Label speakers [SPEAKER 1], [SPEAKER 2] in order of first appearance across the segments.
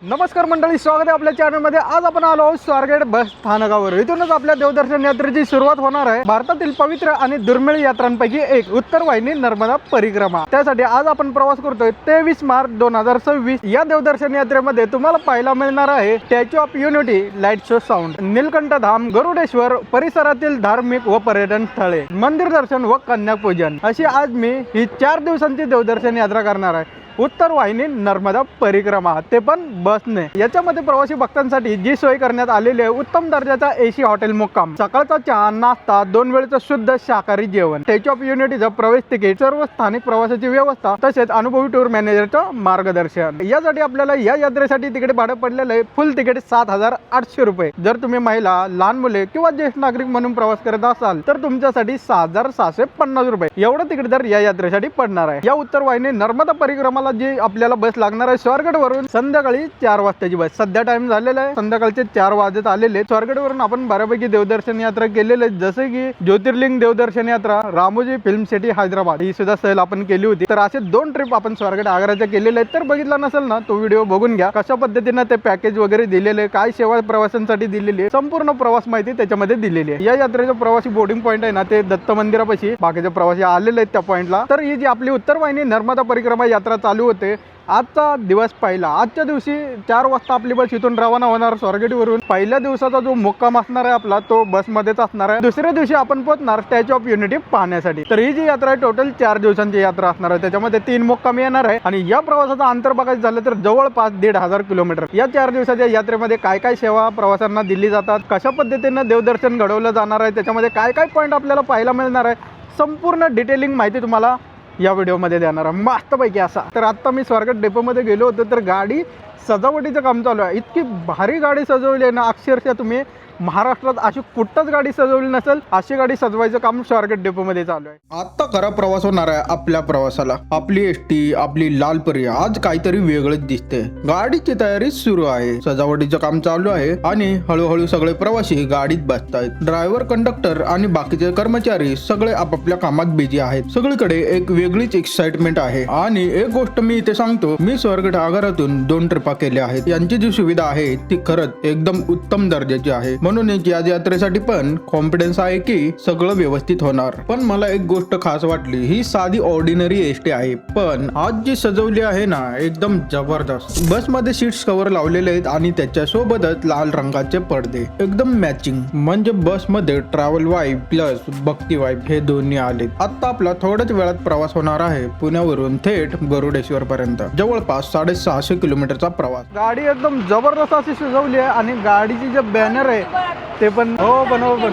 [SPEAKER 1] नमस्कार मंडळी, स्वागत आहे आपल्या चॅनलमध्ये। आज आपण आलो आहोत स्वारगेट बस स्थानकावर। इथूनच आपल्या देवदर्शन यात्रेची सुरुवात होणार आहे। भारतातील पवित्र आणि दुर्मिळ यात्रांपैकी एक उत्तर वाहिनी नर्मदा परिक्रमा। त्यासाठी आज आपण प्रवास करतोय 23 मार्च 2026। या देवदर्शन यात्रेमध्ये तुम्हाला पाहायला मिळणार आहे statue of unity, light show, sound, Neelkanth Dham, Garudeshwar परिसरातील धार्मिक व पर्यटन स्थळे, मंदिर दर्शन व कन्यापूजन अशी आज मी ही 4 दिवसांची देवदर्शन यात्रा करणार आहे। उत्तर वाहिनी नर्मदा परिक्रमा, ते पण बसने। याच्यामध्ये प्रवासी भक्तांसाठी जी सोय करण्यात आलेली आहे, उत्तम दर्जाचा एसी हॉटेल मुक्काम, सकाळचा चहा, नाश्ता, 2 वेळचं शुद्ध शाकाहारी जेवण, स्टॅच्यू ऑफ युनिटीचं प्रवेश तिकीट, सर्व स्थानिक प्रवासाची व्यवस्था, तसेच अनुभवी टूर मॅनेजरचं मार्गदर्शन। यासाठी आपल्याला या यात्रेसाठी तिकीट भाडं पडलेलं आहे फुल तिकीट 7,800 रुपये। जर तुम्ही महिला, लहान मुले किंवा ज्येष्ठ नागरिक म्हणून प्रवास करत असाल तर तुमच्यासाठी 6,750 रुपये एवढं तिकीट दर या यात्रेसाठी पडणार आहे। या उत्तर वाहिनी नर्मदा परिक्रमा जी आपल्याला बस लागणार आहे स्वारगेट वरून संध्याकाळी 4 वाजताची बस। सध्या टाइम झालेला आहे, संध्याकाळचे 4 वाजत आलेले। स्वारगेट वरून आपण बऱ्यापैकी देवदर्शन यात्रा केलेले, जसे की ज्योतिर्लिंग देवदर्शन यात्रा, रामोजी फिल्म सिटी हैदराबाद ही सुद्धा सहल आपण केली होती। तर असे 2 ट्रिप आपण स्वारगेट आग्राच्या केलेले आहेत। तर बघितला नसेल ना तो व्हिडिओ बघून घ्या, कशा पद्धतीने ते पॅकेज वगैरे दिलेले, काय सेवा प्रवाशांसाठी दिलेली आहे, संपूर्ण प्रवास माहिती त्याच्यामध्ये दिलेली आहे। या यात्रेचा प्रवासी बोर्डिंग पॉईंट आहे ना, ते दत्त मंदिरापाशी बाकीचे प्रवासी आलेले आहेत त्या पॉईंटला। तर ही जी आपली उत्तर वाहिनी नर्मदा परिक्रमा यात्रा चालू होते, आजचा दिवस पहिला। आजच्या दिवशी 4 वाजता आपली बस इथून रवाना होणार स्वारगेट वरून। पहिल्या दिवसाचा जो मुक्काम असणार आहे आपला तो बसमध्येच असणार आहे। दुसऱ्या दिवशी आपण पोहोचणार स्टॅच्यू ऑफ युनिटी पाहण्यासाठी। तर ही जी यात्रा आहे टोटल 4 दिवसांची यात्रा असणार आहे, त्याच्यामध्ये 3 मुक्काम येणार आहे। आणि या प्रवासाचं अंतर बघायचं झालं तर जवळपास 1,500 किलोमीटर। या 4 दिवसाच्या यात्रेमध्ये काय काय सेवा प्रवाशांना दिली जातात, कशा पद्धतीने देवदर्शन घडवलं जाणार आहे, त्याच्यामध्ये काय काय पॉईंट आपल्याला पाहायला मिळणार आहे, संपूर्ण डिटेलिंग माहिती तुम्हाला या व्हिडिओमध्ये देणार आहे मस्तपैकी असा। तर आता मी स्वारगेट डेपोमध्ये गेलो होतो, तर गाडी सजावटीचं काम चालू आहे। इतकी भारी गाडी सजवली आहे ना, अक्षरशः तुम्ही महाराष्ट्रात अशी कुठंच गाडी सजवली नसेल अशी गाडी सजवायचं काम स्वारगेट डेपोमध्ये चालू आहे। आता खरा प्रवास होणार आहे आपल्या प्रवासाला। आपली एसटी, आपली लालपरी आज काहीतरी वेगळंच दिसते। गाडीची तयारी सुरू आहे, सजावटीचं काम चालू आहे आणि हळूहळू सगळे प्रवासी गाडीत बसतायत। ड्रायव्हर, कंडक्टर आणि बाकीचे कर्मचारी सगळे आपापल्या कामात बिझी आहेत। सगळीकडे एक वेगळीच एक्साइटमेंट आहे। आणि एक गोष्ट मी इथे सांगतो, मी स्वारगेट आगारातून 2 ट्रिपा केल्या आहेत। यांची जी सुविधा आहे ती खरंच एकदम उत्तम दर्जाची आहे। म्हणून या यात्रेसाठी पण कॉन्फिडन्स आहे की सगळं व्यवस्थित होणार। पण मला एक गोष्ट खास वाटली, ही साधी ऑर्डिनरी एसटी आहे, पण आज जी सजवली आहे ना एकदम जबरदस्त। बस मध्ये सीट्स कव्हर लावलेले आहेत आणि त्याच्या सोबतच लाल रंगाचे पडदे, एकदम मॅचिंग। म्हणजे बस मध्ये ट्रॅव्हल वाईब प्लस भक्ती वाईब हे दोन्ही आले। आता आपला थोड्याच वेळात प्रवास होणार आहे पुण्यावरून थेट गरुडेश्वर पर्यंत, जवळपास 650 किलोमीटरचा प्रवास। गाडी एकदम जबरदस्त अशी सजवली आहे आणि गाडीची जे बॅनर आहे ते पण बनव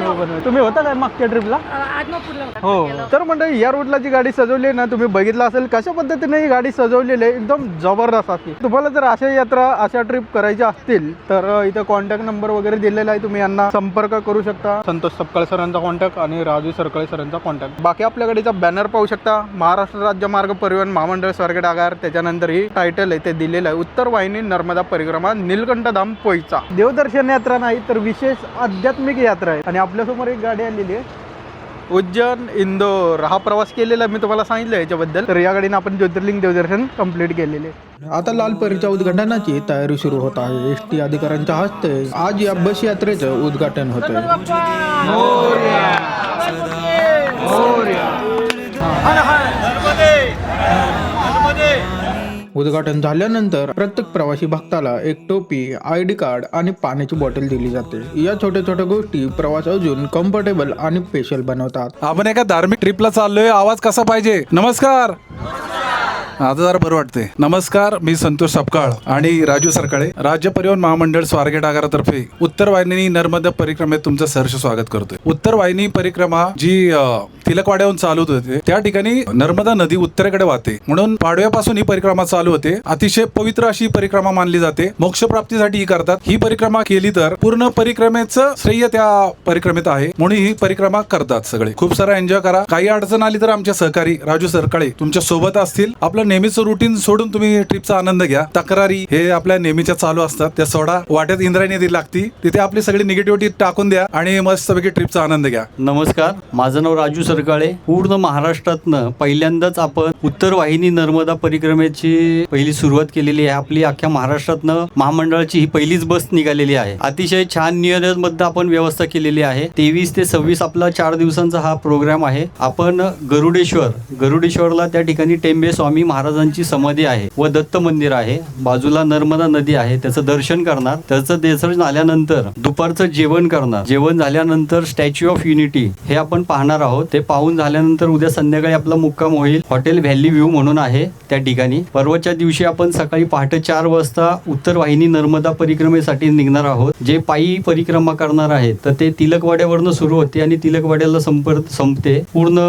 [SPEAKER 1] तुम्ही होता काय मागच्या ट्रिपला? हो। तर म्हणजे या रूटला जी गाडी सजवली आहे ना, तुम्ही बघितलं असेल कशा पद्धतीने ही गाडी सजवलेली आहे, एकदम जबरदस्त असते। तुम्हाला जर अशा यात्रा, अशा ट्रिप करायच्या असतील तर इथे कॉन्टॅक्ट नंबर वगैरे दिलेला आहे, तुम्ही यांना संपर्क करू शकता। संतोष सपकाळ सरांचा कॉन्टॅक्ट आणि राजू सरकळे सरांचा कॉन्टॅक्ट। बाकी आपल्या गाडीचा बॅनर पाहू शकता, महाराष्ट्र राज्य मार्ग परिवहन महामंडळ स्वारगेट आगार। त्याच्यानंतर ही टायटल आहे ते दिलेलं आहे, उत्तर वाहिनी नर्मदा परिक्रमा, नीलकंठ धाम, पोईचा। देवदर्शन यात्रा नाही तर विशेष आध्यात्मिक यात्रा आहे। आणि आपल्यासमोर एक गाडी आलेली आहे, उज्जैन इंदोर हा प्रवास केलेला मी तुम्हाला सांगितलं याच्याबद्दल। तर या गाडीने आपण ज्योतिर्लिंग देवदर्शन कंप्लीट केलेले। आता लालपरीच्या उद्घाटनाची तयारी सुरू होत आहे। एसटी अधिकाऱ्यांच्या हस्ते आज या बस यात्रेचं उद्घाटन होत आहे। उद्घाटन झाल्यानंतर प्रत्येक प्रवासी भक्ताला एक टोपी, ID कार्ड आणि पाण्याची बॉटल दिली जाते। या छोट्या छोट्या गोष्टी प्रवास अजून कम्फर्टेबल आणि स्पेशल बनवतात।
[SPEAKER 2] आपण एका धार्मिक ट्रिपला चाललोय, आवाज कसा पाहिजे? नमस्कार, आता जरा बरं वाटते। नमस्कार, मी संतोष सपकाळ आणि राजू सरकाळे, राज्य परिवहन महामंडळ स्वारगेट आगारातर्फे उत्तर वाहिनी नर्मदा परिक्रमेत तुमचं सहर्ष स्वागत करतोय। उत्तर वाहिनी परिक्रमा जी तिलकवाड्याहून चालू होते, त्या ठिकाणी नर्मदा नदी उत्तरेकडे वाहते, म्हणून पाडव्यापासून ही परिक्रमा चालू होते। अतिशय पवित्र अशी परिक्रमा मानली जाते, मोक्ष प्राप्तीसाठी ही करतात। ही परिक्रमा केली तर पूर्ण परिक्रमेचं श्रेय त्या परिक्रमेत आहे, म्हणून ही परिक्रमा करतात सगळे। खूप सारा एन्जॉय करा। काही अडचण आली तर आमचे सहकारी राजू सरकाळे तुमच्या सोबत असतील। आपलं नेहमीचं रुटीन सोडून तुम्ही ट्रिपचा आनंद घ्या। तक्रारी हे आपल्या नेहमीच्या चालू असतात, त्या सोडा। वाटेत इंद्रायणी नदी लागती, तिथे आपली सगळी निगेटिव्हिटी टाकून द्या आणि मस्तपैकी ट्रिपचा आनंद घ्या।
[SPEAKER 3] नमस्कार, माझं नाव राजू सरकाळे. पूर्ण महाराष्ट्रातनं पहिल्यांदाच आपण उत्तर वाहिनी नर्मदा परिक्रमेची पहिली सुरुवात केलेली आहे. आपली अख्ख्या महाराष्ट्रातनं महामंडळाची ही पहिलीच बस निघालेली आहे. अतिशय छान नियोजनबद्ध आपण व्यवस्था केलेली आहे. 23 ते 26 आपला 4 दिवसांचा हा प्रोग्राम आहे. आपण गरुडेश्वरला त्या ठिकाणी टेंबे स्वामी महाराजांची समाधी आहे व दत्त मंदिर आहे. बाजूला नर्मदा नदी आहे, त्याचं दर्शन करणार. त्याचं दर्शन झाल्यानंतर दुपारचं जेवण करणार. जेवण झाल्यानंतर स्टॅच्यू ऑफ युनिटी हे आपण पाहणार आहोत. ते पाहून झाल्यानंतर उद्या संध्याकाळी आपला मुक्काम होईल हॉटेल व्हॅली व्ह्यू म्हणून आहे त्या ठिकाणी. परवाच्या दिवशी आपण सकाळी पहाटे 4 वाजता उत्तर वाहिनी नर्मदा परिक्रमेसाठी निघणार आहोत. जे पायी परिक्रमा करणार आहेत तर ते तिलकवाड्यावरनं सुरू होते आणि तिलकवाड्याला संपते. पूर्ण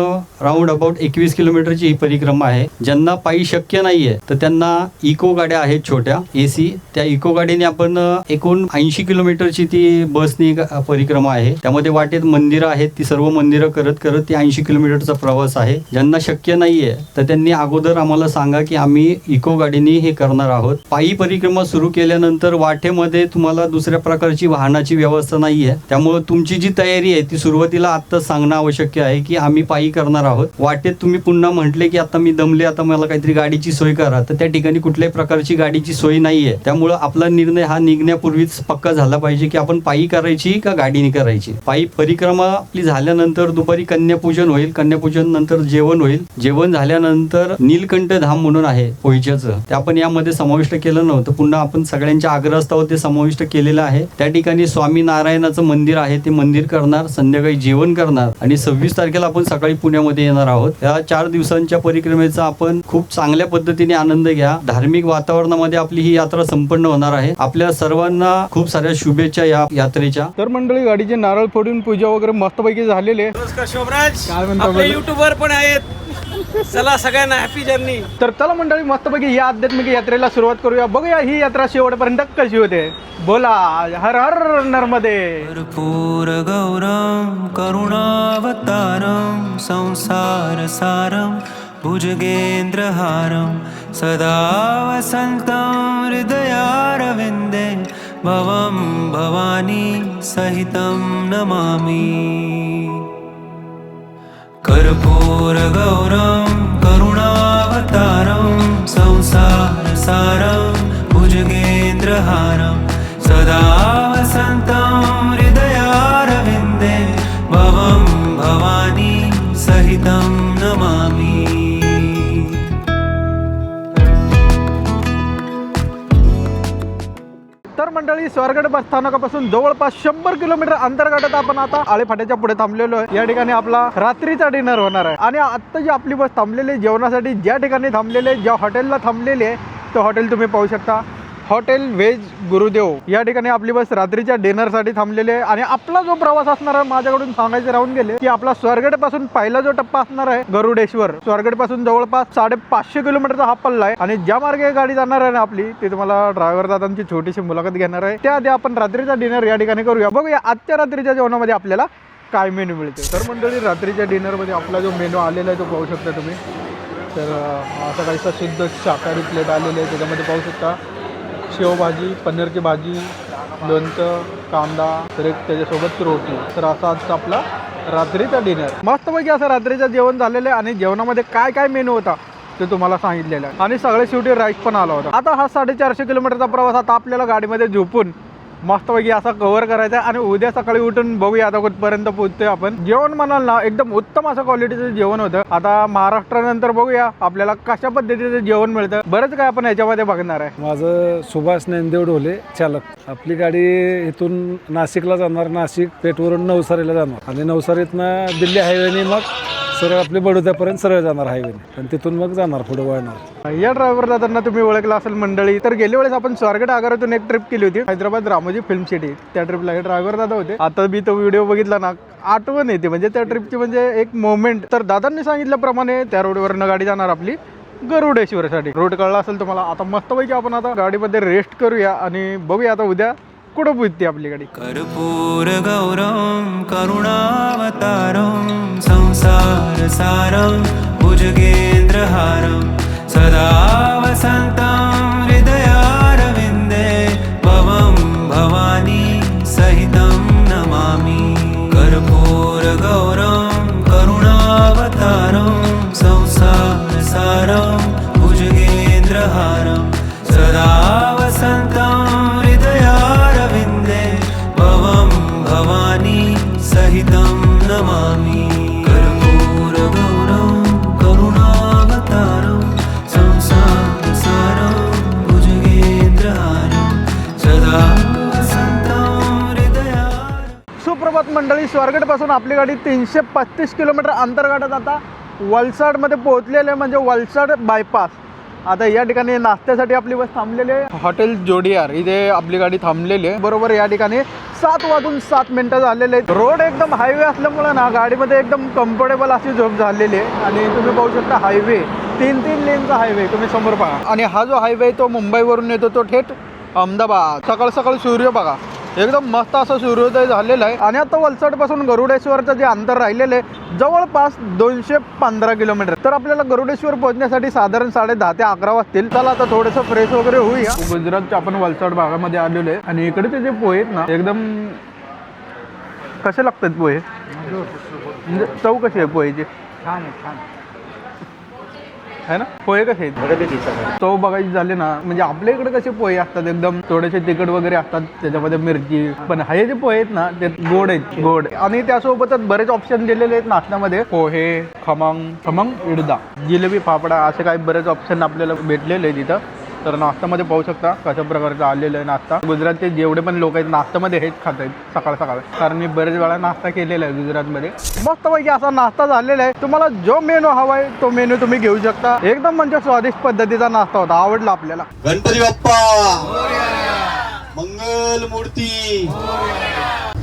[SPEAKER 3] राऊंड अबाउट 21 किलोमीटरची ही परिक्रमा आहे. ज्यांना पायी शक्य नाहीये तर त्यांना इको गाड्या आहेत छोट्या AC. त्या इको गाडीने आपण एकूण 80 किलोमीटरची ती बसनी परिक्रमा आहे. त्यामध्ये वाटेत मंदिरं आहेत, ती सर्व मंदिरं करत करत ती 80 किलोमीटरचा प्रवास आहे. ज्यांना शक्य नाहीये तर त्यांनी अगोदर आम्हाला सांगा की आम्ही इको गाडीने हे करणार आहोत. पायी परिक्रमा सुरू केल्यानंतर वाटेमध्ये तुम्हाला दुसऱ्या प्रकारची वाहनाची व्यवस्था नाहीये. त्यामुळे तुमची जी तयारी आहे ती सुरुवातीला आता सांगणं आवश्यक आहे की आम्ही पायी करणार आहोत. वाटेत तुम्ही पुन्हा म्हटले की आता मी दमले, आता मला काहीतरी गाडीची सोय करा, तर त्या ठिकाणी कुठल्याही प्रकारची गाडीची सोय नाहीये. त्यामुळे आपला निर्णय हा निघण्यापूर्वीच पक्का झाला पाहिजे की आपण पायी करायची का गाडीने करायची. पायी परिक्रमा आपली झाल्यानंतर दुपारी कन्यापूजन होईल. कन्यापूजन नंतर जेवण होईल. जेवण झाल्यानंतर नीलकंठ धाम म्हणून आहे पोहिच्याचं, ते आपण यामध्ये समाविष्ट केलं नव्हतं. पुन्हा आपण सगळ्यांच्या आग्रहास्तव ते समाविष्ट केलेलं आहे. त्या ठिकाणी स्वामी नारायणाचं मंदिर आहे, ते मंदिर करणार, संध्याकाळी जेवण करणार आणि 26 तारखेला आपण सकाळी पुण्यामध्ये येणार आहोत. या 4 दिवसांच्या परिक्रमेचा आपण खूप चांगल्या पद्धतीने आनंद घ्या. धार्मिक वातावरणामध्ये आपली ही यात्रा संपन्न होणार आहे. आपल्या सर्वांना खूप साऱ्या शुभेच्छा या यात्रेच्या.
[SPEAKER 1] तर मंडळी गाडीचे नारळ फोडून पूजा वगैरे मस्तपैकी झालेले.
[SPEAKER 4] नमस्कार शोभराज,
[SPEAKER 1] काय म्हणता
[SPEAKER 4] आपले युट्यूबर पण आहेत. चला सगळ्यांना हॅपी जर्नी.
[SPEAKER 1] तर चला मंडळी मस्तपैकी या आध्यात्मिक यात्रेला सुरुवात करूया. बघूया ही यात्रा शेवटपर्यंत कशी होते. बोला हर हर नर्मदे.
[SPEAKER 5] कर्पूर गौरम करुणावतारम संसार सारम भुजगेंद्रहारम सदा वसन्तं हृदयारविन्दे भवं भवानी सहितं नमामि. कर्पूर गौरम करुणावतारम संसार सारम भुजगेंद्रहारम सदा वसन्तं हृदयारविन्दे भवं भवानी सहितं नमामि.
[SPEAKER 1] तर मंडळी स्वारगेट बस स्थानकापासून जवळपास 100 किलोमीटर अंतर गाठत आपण आता आळेफाट्याच्या पुढे थांबलेलो आहे. या ठिकाणी आपला रात्रीचा डिनर होणार आहे. आणि आता जी आपली बस थांबलेली जेवणासाठी ज्या ठिकाणी थांबलेले, ज्या हॉटेलला थांबलेली आहे तो हॉटेल तुम्ही पाहू शकता, हॉटेल व्हेज गुरुदेव. या ठिकाणी आपली बस रात्रीच्या डिनरसाठी थांबलेली आहे. आणि आपला जो प्रवास असणार आहे, माझ्याकडून सांगायचे राहून गेले की आपला स्वारगेट पासून पहिला जो टप्पा असणार आहे गरुडेश्वर, स्वारगेट पासून जवळपास 550 किलोमीटरचा हा पल्ला आहे. आणि ज्या मार्गे गाडी जाणार आहे ना आपली, ते तुम्हाला ड्रायव्हर दादांची छोटीशी मुलाखत घेणार आहे. त्याआधी आपण रात्रीचा डिनर या ठिकाणी करूया. बघूया आजच्या रात्रीच्या जेवणामध्ये आपल्याला काय मेनू मिळते. तर मंडळी रात्रीच्या डिनरमध्ये आपला जो मेनू आलेला आहे तो पाहू शकता तुम्ही. तर असा काहीसा शुद्ध शाकाहारी प्लेट आलेली आहे. त्याच्यामध्ये पाहू शकता शेवभाजी, पनीरची भाजी, लोणचं, कांदा, तर एक त्याच्यासोबत रोटी. तर असा आजचा आपला रात्रीचा डिनर. मस्तपैकी असं रात्रीचं जेवण झालेलं आहे. आणि जेवणामध्ये काय काय मेनू होता ते तुम्हाला सांगितलेलं आहे. आणि सगळे शेवटी राईस पण आला होता. आता हा 450 किलोमीटरचा प्रवास आता आपल्याला गाडीमध्ये झोपून मस्तपैकी असा कव्हर करायचा आहे. आणि उद्या सकाळी उठून बघूया आता कुठपर्यंत पोहोचतोय आपण. जेवण म्हणाल ना एकदम उत्तम असं क्वालिटीचं जेवण होतं. आता महाराष्ट्रानंतर बघूया आपल्याला कशा पद्धतीचं जेवण मिळतं. बरंच काय आपण याच्यामध्ये बघणार आहे.
[SPEAKER 6] माझं सुभाष ज्ञानदेव ढोले चालक. आपली गाडी इथून नाशिकला जाणार, नाशिक पेठवरून नवसारीला जाणार आणि नवसारीतनं दिल्ली हायवेने मग सरळ आपली बडोद्यापर्यंत सरळ जाणार हायवेने आणि तिथून मग जाणार पुढे वळणार.
[SPEAKER 1] या ड्रायव्हर दादांना तुम्ही ओळखला असेल मंडळी. तर गेल्या वेळेस आपण स्वारगेट आगारातून एक ट्रिप केली होती हैदराबाद रामोजी फिल्म सिटी. त्या ट्रिपला हे ड्रायव्हर दादा होते. आता मी तो व्हिडिओ बघितला ना, आठवण येते म्हणजे त्या ट्रिपची, म्हणजे एक मोमेंट. तर दादांनी सांगितल्याप्रमाणे त्या रोडवरनं गाडी जाणार आपली गरुडेश्वरसाठी. रोड कळला असेल तुम्हाला. आता मस्तपैकी आपण आता गाडीमध्ये रेस्ट करूया आणि बघूया आता उद्या कुठं पोहोचते आपली गाडी.
[SPEAKER 5] कर्पूर गौरम करुणावतारम संसार सारम भुजगेंद्रहारम सदा वसन्तं हृदयारविन्दे भवं भवानी सहितं नमामि. कर्पूर गौरम करुणा सहितं नमामि कर्पूरगौरं करुणावतारं संसारसारं भुजगेन्द्रहारं सदा वसन्तं हृदयारं।
[SPEAKER 1] सुप्रभात मंडळी, स्वारगेट पासून आपली गाडी 335 किलोमीटर अंतर गाठत आता वलसाडमध्ये पोहोचलेले आहे, म्हणजे वलसाड बायपास. आता या ठिकाणी नाश्त्यासाठी आपली बस थांबलेली आहे. हॉटेल जोडियार इथे आपली गाडी थांबलेली आहे. बरोबर या ठिकाणी 7:07 झालेले आहेत. रोड एकदम हायवे असल्यामुळे ना गाडीमध्ये एकदम कम्फर्टेबल अशी झोप झालेली आहे. आणि तुम्ही पाहू शकता हायवे 3 लेनचा हायवे तुम्ही समोर बघा. आणि हा जो हायवे तो मुंबईवरून येतो तो थेट अहमदाबाद. सकाळ सकाळ सूर्य बघा, एकदम मस्त असं सूर्योदय झालेला आहे. आणि आता वलसाडपासून गरुडेश्वरचं जे अंतर राहिलेलं आहे जवळपास 215 किलोमीटर. तर आपल्याला गरुडेश्वर पोहोचण्यासाठी साधारण 10:30 ते 11 वाजतील. चला आता थोडंसं फ्रेश वगैरे होऊया. गुजरातच्या आपण वलसाड भागामध्ये आलेलो आहे. आणि इकडे जे पोहे आहेत ना एकदम कसे लागतात पोहे, म्हणजे चव कशी आहे पोहेची? छान आहे ना. पोहे कसे आहेत चव बघायची झाली ना, म्हणजे आपल्या इकडे कसे पोहे असतात एकदम थोडेसे तिखट वगैरे असतात, त्याच्यामध्ये मिरची. पण हे जे पोहे आहेत ना ते गोड आहेत, गोड. आणि त्यासोबतच बरेच ऑप्शन दिलेले आहेत नाश्त्यामध्ये. पोहे, खमंग इडदा, जिलेबी, फाफडा असे काही बरेच ऑप्शन आपल्याला भेटलेले आहेत तिथं. तर नाश्त्यामध्ये पाहू शकता कशा प्रकारचा आलेला आहे नाश्ता. गुजरातचे जेवढे पण लोक आहेत नाश्त्यामध्ये हेच खात आहेत सकाळ सकाळ, कारण मी बरेच वेळा नाश्ता केलेला आहे गुजरातमध्ये. मस्तपैकी असा नाश्ता झालेला आहे. तुम्हाला जो मेनू हवा आहे तो मेनू तुम्ही घेऊ शकता. एकदम म्हणजे स्वादिष्ट पद्धतीचा नाश्ता होता, आवडला आपल्याला.
[SPEAKER 7] गणपती बाप्पा मंगल मूर्ती.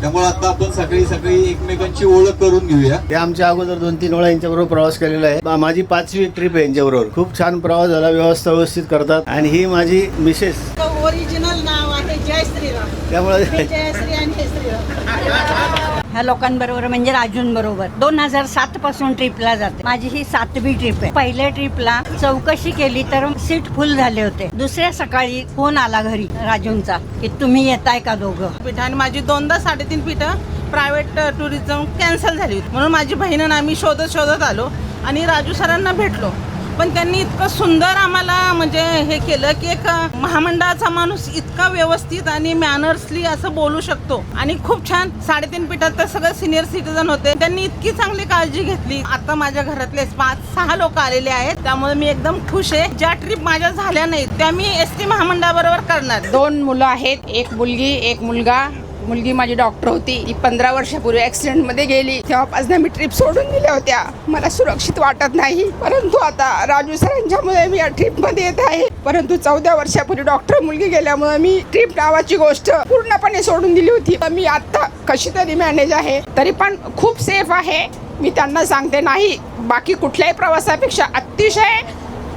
[SPEAKER 7] त्यामुळे आता आपण सकाळी एकमेकांची ओळख करून घेऊया.
[SPEAKER 8] ते आमच्या अगोदर 2-3 वेळा यांच्याबरोबर प्रवास केलेला आहे. माझी 5वी ट्रिप आहे यांच्याबरोबर. खूप छान प्रवास झाला, व्यवस्थित करतात. आणि ही माझी मिसेस.
[SPEAKER 9] ओरिजिनल नाव आहे जय श्रीराम,
[SPEAKER 8] त्यामुळे
[SPEAKER 9] जय श्री आणि जय श्रीराम.
[SPEAKER 10] ह्या लोकांबरोबर म्हणजे राजूंबरोबर 2007 पासून ट्रिपला जाते. माझी ही 7वी ट्रिप आहे. पहिल्या ट्रिपला चौकशी केली तर सीट फुल झाले होते. दुसऱ्या सकाळी फोन आला घरी राजूंचा की तुम्ही येताय का दोघं.
[SPEAKER 9] आणि माझी 2दा 3.5 पीठं प्रायव्हेट टुरिझम कॅन्सल झाली होती, म्हणून माझी बहीण आणि आम्ही शोधत आलो आणि राजू सरांना भेटलो. पण त्यांनी इतकं सुंदर आम्हाला म्हणजे हे केलं की एक महामंडळाचा माणूस इतका व्यवस्थित आणि मॅनर्सली असं बोलू शकतो. आणि खूप छान 3.5 पीठात तर सगळं सिनियर सिटीजन होते. त्यांनी इतकी चांगली काळजी घेतली. आता माझ्या घरातले 5-6 लोक आलेले आहेत, त्यामुळे मी एकदम खुश आहे. ज्या ट्रिप माझ्या झाल्या नाहीत त्या मी एसटी महामंडळाबरोबर करणार.
[SPEAKER 11] 2 मुलं आहेत, एक मुलगी एक मुलगा. मुलगी माझी डॉक्टर होती. ती 15 वर्षापूर्वी ऍक्सिडेंट मध्ये गेली. तेव्हापासून मी ट्रिप सोडून दिल्या होत्या. मला सुरक्षित वाटत नाही. परंतु आता राजू सरांच्यामुळे मी या ट्रिप मध्ये येत आहे. परंतु 14 वर्षापूर्वी डॉक्टर मुलगी गेल्यामुळे मी ट्रिप नावाची गोष्ट पूर्णपणे सोडून दिली होती. मी आता कशी तरी मॅनेज आहे, तरी पण खूप सेफ आहे. मी त्यांना सांगते नाही, बाकी कुठल्याही प्रवासापेक्षा अतिशय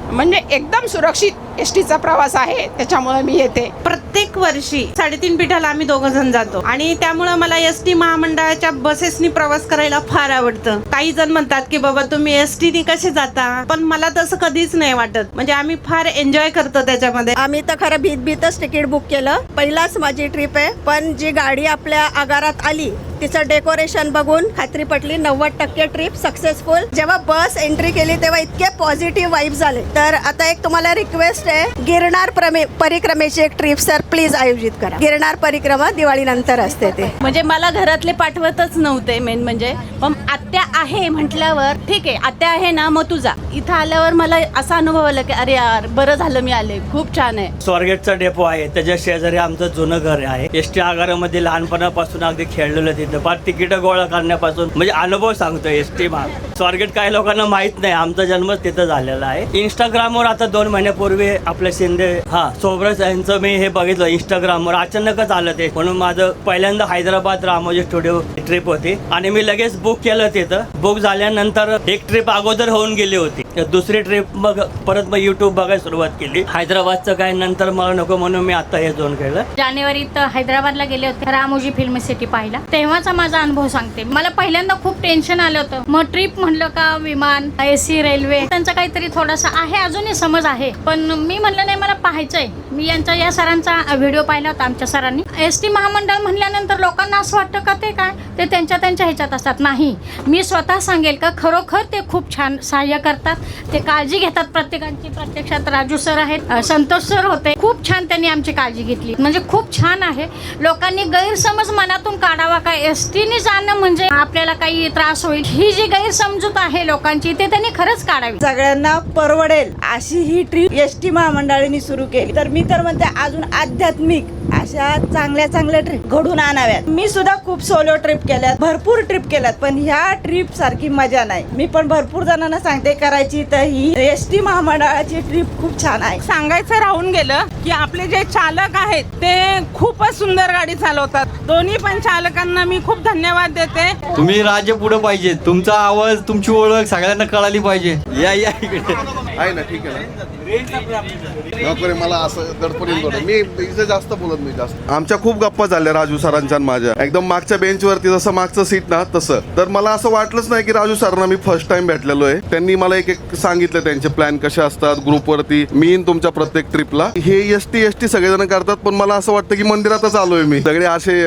[SPEAKER 11] म्हणजे एकदम सुरक्षित एसटीचा प्रवास आहे. त्याच्यामुळे मी येते.
[SPEAKER 9] प्रत्येक वर्षी 3.5 पीठाला आम्ही 2 जण जातो आणि त्यामुळे मला एसटी महामंडळाच्या बसेसनी प्रवास करायला फार आवडतं. काही जण म्हणतात की बाबा तुम्ही एसटीने कसे जाता, पण मला तसं कधीच नाही वाटत. म्हणजे आम्ही फार एन्जॉय करतो त्याच्यामध्ये.
[SPEAKER 10] आम्ही तर खरं भीतच तिकीट बुक केलं. पहिलाच माझी ट्रिप आहे, पण जी गाडी आपल्या आगारात आली तिचं डेकोरेशन बघून खात्री पटली. 90% ट्रिप सक्सेसफुल. जेव्हा बस एंट्री केली तेव्हा इतके पॉझिटिव्ह वाईब झाले. तर आता एक तुम्हाला रिक्वेस्ट आहे, गिरनार परिक्रमेची एक ट्रिप सर प्लीज आयोजित करा. गिरनार परिक्रमा दिवाळी नंतर असते ते.
[SPEAKER 9] म्हणजे मला घरातले पाठवतच नव्हते मेन म्हणजे, पण आत्या आहे म्हटल्यावर ठीक आहे, आत्या आहे ना मग तुझा. इथं आल्यावर मला असा अनुभव आला की अरे यार बरं झालं मी आले, खूप छान आहे.
[SPEAKER 3] स्वारगेटचा डेपो आहे, त्याच्या शेजारी आमचं जुनं घर आहे. एसटी आगारामध्ये लहानपणापासून अगदी खेळलेलं तिथं. फार तिकीट गोळा करण्यापासून म्हणजे अनुभव सांगतो एसटी स्वारगेट. काही लोकांना माहित नाही, आमचा जन्मच तिथं झालेला आहे. इंस्टाग्रामवर आता 2 महिन्यापूर्वी आपल्या शिंदे सोबरस यांचं मी हे बघितलं इंस्टाग्रामवर. अचानकच आलं ते, म्हणून माझं पहिल्यांदा हैदराबाद रामोजी स्टुडिओ ट्रिप होती आणि मी लगेच बुक केलं तिथं. बुक झाल्यानंतर एक ट्रिप अगोदर होऊन गेली होती. दुसरी ट्रिप मग परत युट्यूब बघायला सुरुवात केली. हैदराबादचं काय नंतर मला नको म्हणून मी आता हे जोन केलं.
[SPEAKER 11] जानेवारीत हैदराबादला गेले होते रामोजी फिल्म सिटी पाहिला. तेव्हाचा माझा अनुभव सांगते. मला पहिल्यांदा खूप टेन्शन आलं होतं. मग ट्रिप म्हणलं का विमान, एसी, रेल्वे त्यांचा काहीतरी थोडासा आहे, अजूनही समज आहे. पण मी म्हणलं नाही, मला पाहायचंय. मी या सरांचा व्हिडिओ पाहिला होता आमच्या सरांनी. एसटी महामंडळ म्हणल्यानंतर लोकांना असं वाटतं का ते काय
[SPEAKER 12] ते त्यांच्या ह्याच्यात असतात. नाही, मी स्वतः सांगेल का खरोखर ते खूप छान सहाय्य करतात, ते काळजी घेतात प्रत्येकांची. प्रत्यक्षात राजू सर आहेत, संतोष सर होते, खूप छान त्यांनी आमची काळजी घेतली. म्हणजे खूप छान आहे. लोकांनी गैरसमज मनातून काढावा का एसटीने जाणं म्हणजे आपल्याला काही त्रास होईल, ही जी गैरसमजूत आहे लोकांची ते त्यांनी खरंच काढावी.
[SPEAKER 9] सगळ्यांना परवडेल अशी ही ट्रिप एसटी महामंडळाने सुरू केली. तर मी तर म्हणते अजून आध्यात्मिक अशा चांगल्या ट्रिप घडून आणाव्यात. मी सुद्धा खूप सोलो ट्रिप केल्यात, भरपूर ट्रिप केल्यात, पण ह्या ट्रिप सारखी मजा नाही. मी पण भरपूर जणांना सांगते करायची, तर ही एसटी महामंडळाची ट्रिप खूप छान आहे. सांगायचं राहून गेलं की आपले जे चालक आहेत ते खूपच सुंदर गाडी चालवतात. दोन्ही पण चालकांना मी खूप धन्यवाद देते.
[SPEAKER 3] तुम्ही राज्य पुढे पाहिजे, तुमचा आवाज, तुमची ओळख सगळ्यांना कळाली पाहिजे. या इकडे
[SPEAKER 13] आहे ना, ठीक आहे ना. नको रे, मला असं दडपणीत बोलत मी इथे जास्त बोलत नाही जास्त. आमच्या खूप गप्पा झाल्या राजू सरांच्या माझ्या, एकदम मागच्या बेंचवरती, जसं मागचं सीट ना तसं. तर मला असं वाटलंच नाही की राजू सरांना मी फर्स्ट टाइम भेटलेलो आहे. त्यांनी मला एक सांगितलं त्यांचे प्लॅन कसे असतात ग्रुपवरती. मी येईन तुमच्या प्रत्येक ट्रिपला. हे एसटी सगळेजण करतात, पण मला असं वाटतं की मंदिरातच आलोय मी. सगळे असे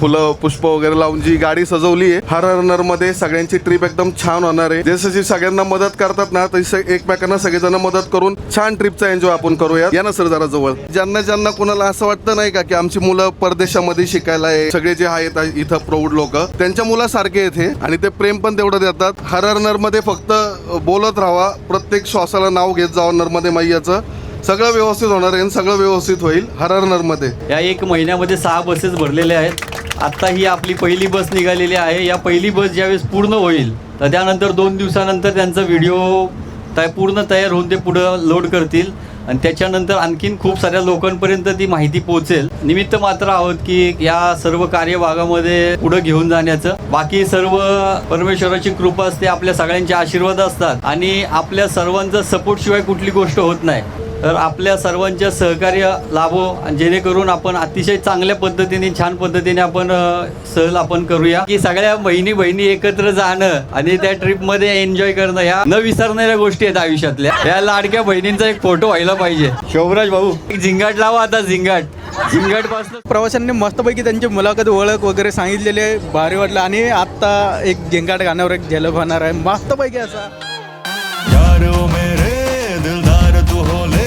[SPEAKER 13] फुलं पुष्प वगैरे लावून जी गाडी सजवली आहे हर हर नर्मदे, सगळ्यांची ट्रिप एकदम छान होणार आहे. जसं सगळ्यांना मदत करतात ना तशी एकमेकांना सगळेजण मदत करून छान ट्रिपचा एन्जॉय आपण करूया. या ना सर जरा जवळ. ज्यांना कोणाला असं वाटतं नाही का की आमची मुलं परदेशामध्ये शिकायला आहे, सगळे जे आहेत इथं प्रौढ लोक त्यांच्या मुलासारखे आहेत हे, आणि ते प्रेम पण तेवढं देतात. हर हर नर्मदे फक्त बोलत राहावा, प्रत्येक श्वासाला नाव घेत जावं नर्मदे मैयाचं. सगळं व्यवस्थित होणार आहे, सगळं व्यवस्थित होईल. हर हर नर्मदे.
[SPEAKER 3] या 1 महिन्यामध्ये 6 बसेस भरलेल्या आहेत. आता ही आपली पहिली बस निघालेली आहे. या पहिली बस ज्यावेळेस पूर्ण होईल तर त्यानंतर 2 दिवसानंतर त्यांचा व्हिडिओ पूर्ण तयार होऊन ते पुढं लोड करतील, आणि त्याच्यानंतर आणखीन खूप साऱ्या लोकांपर्यंत ती माहिती पोहोचेल. निमित्त मात्र आहोत की या सर्व कार्यभागामध्ये पुढे घेऊन जाण्याचं. बाकी सर्व परमेश्वराची कृपा असते, आपल्या सगळ्यांचे आशीर्वाद असतात, आणि आपल्या सर्वांचा सपोर्ट शिवाय कुठली गोष्ट होत नाही. तर आपल्या सर्वांच्या सहकार्य लाभो, जेणेकरून आपण अतिशय चांगल्या पद्धतीने, छान पद्धतीने आपण सहल आपण करूया. की सगळ्या बहिणी एकत्र जाणं आणि त्या ट्रिपमध्ये एन्जॉय करणं ह्या न विसरणाऱ्या गोष्टी आहेत आयुष्यातल्या. या लाडक्या बहिणींचा एक फोटो व्हायला पाहिजे. शोभराज भाऊ, एक झिंगाट लावा आता. झिंगाट पासून
[SPEAKER 1] प्रवाशांनी मस्तपैकी त्यांची मुलाखत ओळख वगैरे सांगितलेली आहे, भारी वाटलं. आणि आता एक झिंगाट गाण्यावर एक झलक होणार आहे मस्तपैकी असा.
[SPEAKER 5] यारो मेरे दिलदार तू हो ले,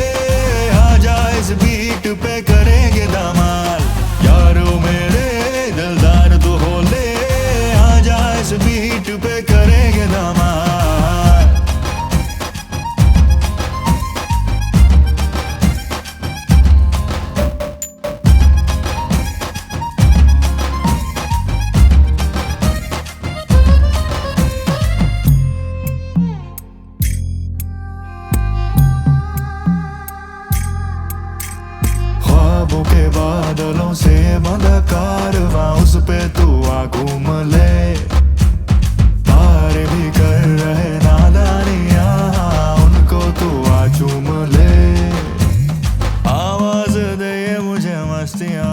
[SPEAKER 5] आजा इस बीट पे करेंगे धमाल. यारो मेरे दिलदार तू हो ले, आजा इस बीट पे करेंगे धमाल. ख्वाबों के बादलों से बंधा कारवां, उस पे तू आ घूम ले. पार भी कर रहे नादानियां, उनको तू आ चूम ले. आवाज दे मुझे मस्तियां,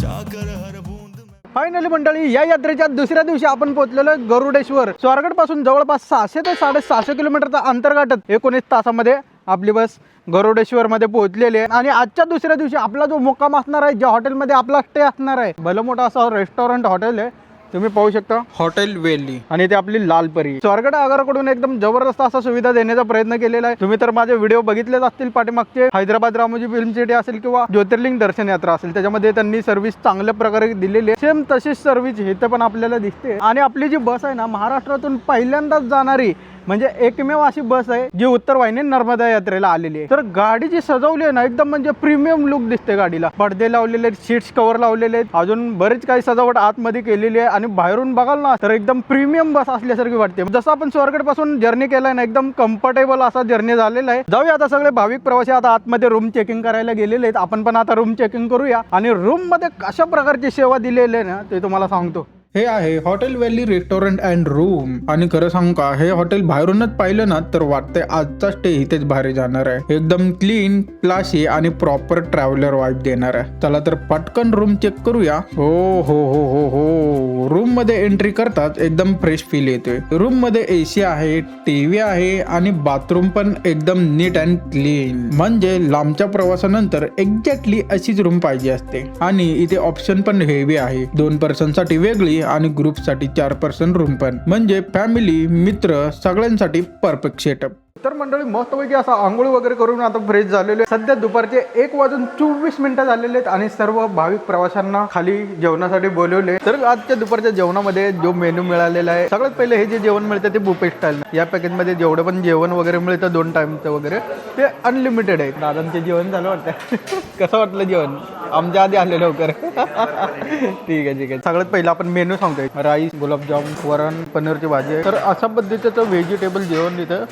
[SPEAKER 5] जाकर हर बूंद.
[SPEAKER 1] फायनली मंडळी, या यात्रेच्या दुसऱ्या दिवशी आपण पोहोचलेलो आहे गरुडेश्वर. स्वारगेट पासून जवळपास 600 ते 650 किलोमीटरचा अंतर गाठत 19 तासामध्ये आपली बस गरुडेश्वर मध्ये पोहोचलेली आहे. आणि आजच्या दुसऱ्या दिवशी आपला जो मुक्काम असणार आहे, ज्या हॉटेलमध्ये आपला स्टे असणार आहे, भलं मोठा असा रेस्टॉरंट हॉटेल आहे, तुम्ही पाहू शकता, हॉटेल वेली. आणि ते आपली लालपरी. स्वारगेट आगाराकडून एकदम जबरदस्त असा सुविधा देण्याचा प्रयत्न केलेला आहे. तुम्ही तर माझे व्हिडिओ बघितलेच असतील पाठीमागचे. हैदराबाद रामोजी फिल्म सिटी असेल किंवा ज्योतिर्लिंग दर्शन यात्रा असेल, त्याच्यामध्ये त्यांनी सर्व्हिस चांगल्या प्रकारे दिलेली आहे. सेम तशीच सर्व्हिस इथे पण आपल्याला दिसते. आणि आपली जी बस आहे ना, महाराष्ट्रातून पहिल्यांदाच जाणारी म्हणजे एकमेव अशी बस आहे जी उत्तर वाहिनी नर्मदा यात्रेला आलेली आहे. तर गाडी जी सजवली आहे ना, एकदम म्हणजे प्रीमियम लुक दिसते गाडीला. पडदे लावलेले आहेत, सीट्स कव्हर लावलेले आहेत, अजून बरेच काही सजावट आतमध्ये केलेली आहे. आणि बाहेरून बघाल ना तर एकदम प्रीमियम बस असल्यासारखी वाटते. जसं आपण स्वारगेट पासून जर्नी केलाय ना, एकदम कम्फर्टेबल असा जर्नी झालेला आहे. जाऊया आता. सगळे भाविक प्रवासी आता आतमध्ये रूम चेकिंग करायला गेलेले आहेत. आपण पण आता रूम चेकिंग करूया. आणि रूम मध्ये कशा प्रकारची सेवा दिलेली आहे ना, ते तुम्हाला सांगतो. हे आहे hotel valley restaurant and room. आणि खरं सांगू का, हे हॉटेल बाहेरूनच पाहिलं ना तर वाटतंय आजचा स्टे इथेच भारी जाणार आहे. एकदम क्लीन, क्लासी आणि प्रॉपर ट्रॅव्हलर वाईब देणार आहे. चला तर पटकन रूम चेक करूया. हो हो हो हो हो, रूम मध्ये एंट्री करताच एकदम फ्रेश फील येतोय. रूम मध्ये एसी आहे, टीव्ही आहे आणि बाथरूम पण एकदम नीट अँड क्लीन. म्हणजे लांबच्या प्रवासानंतर एक्झॅक्टली अशीच रूम पाहिजे असते. आणि इथे ऑप्शन पण हेवी आहे. 2 पर्सन साठी वेगळी फॅमिली आणि ग्रुपसाठी 4% रूम पण, म्हणजे फॅमिली मित्र सगळ्यांसाठी परफेक्ट सेटअप. तर मंडळी मस्तपैकी असा आंघोळ वगैरे करून आता फ्रेश झालेले. सध्या दुपारचे 1:24 झालेले आहेत आणि सर्व भाविक प्रवाशांना खाली जेवणासाठी बोलवले. तर आजच्या दुपारच्या जेवणामध्ये जो मेनू मिळालेला आहे, सगळ्यात पहिले हे जे जेवण मिळतं ते बुफे स्टाईल. या पॅकेजमध्ये जेवढं पण जेवण वगैरे मिळतं 2 टाइमचं वगैरे ते अनलिमिटेड आहे. दादांचे जेवण झालं वाटतं. कसं वाटलं जेवण? आमच्या आधी आले लवकर. ठीक आहे. सगळ्यात पहिलं आपण मेनू सांगतोय. राईस, गुलाबजाम, वरण, पनीरची भाजी. तर अशा पद्धतीचं व्हेजिटेबल जेवण इथं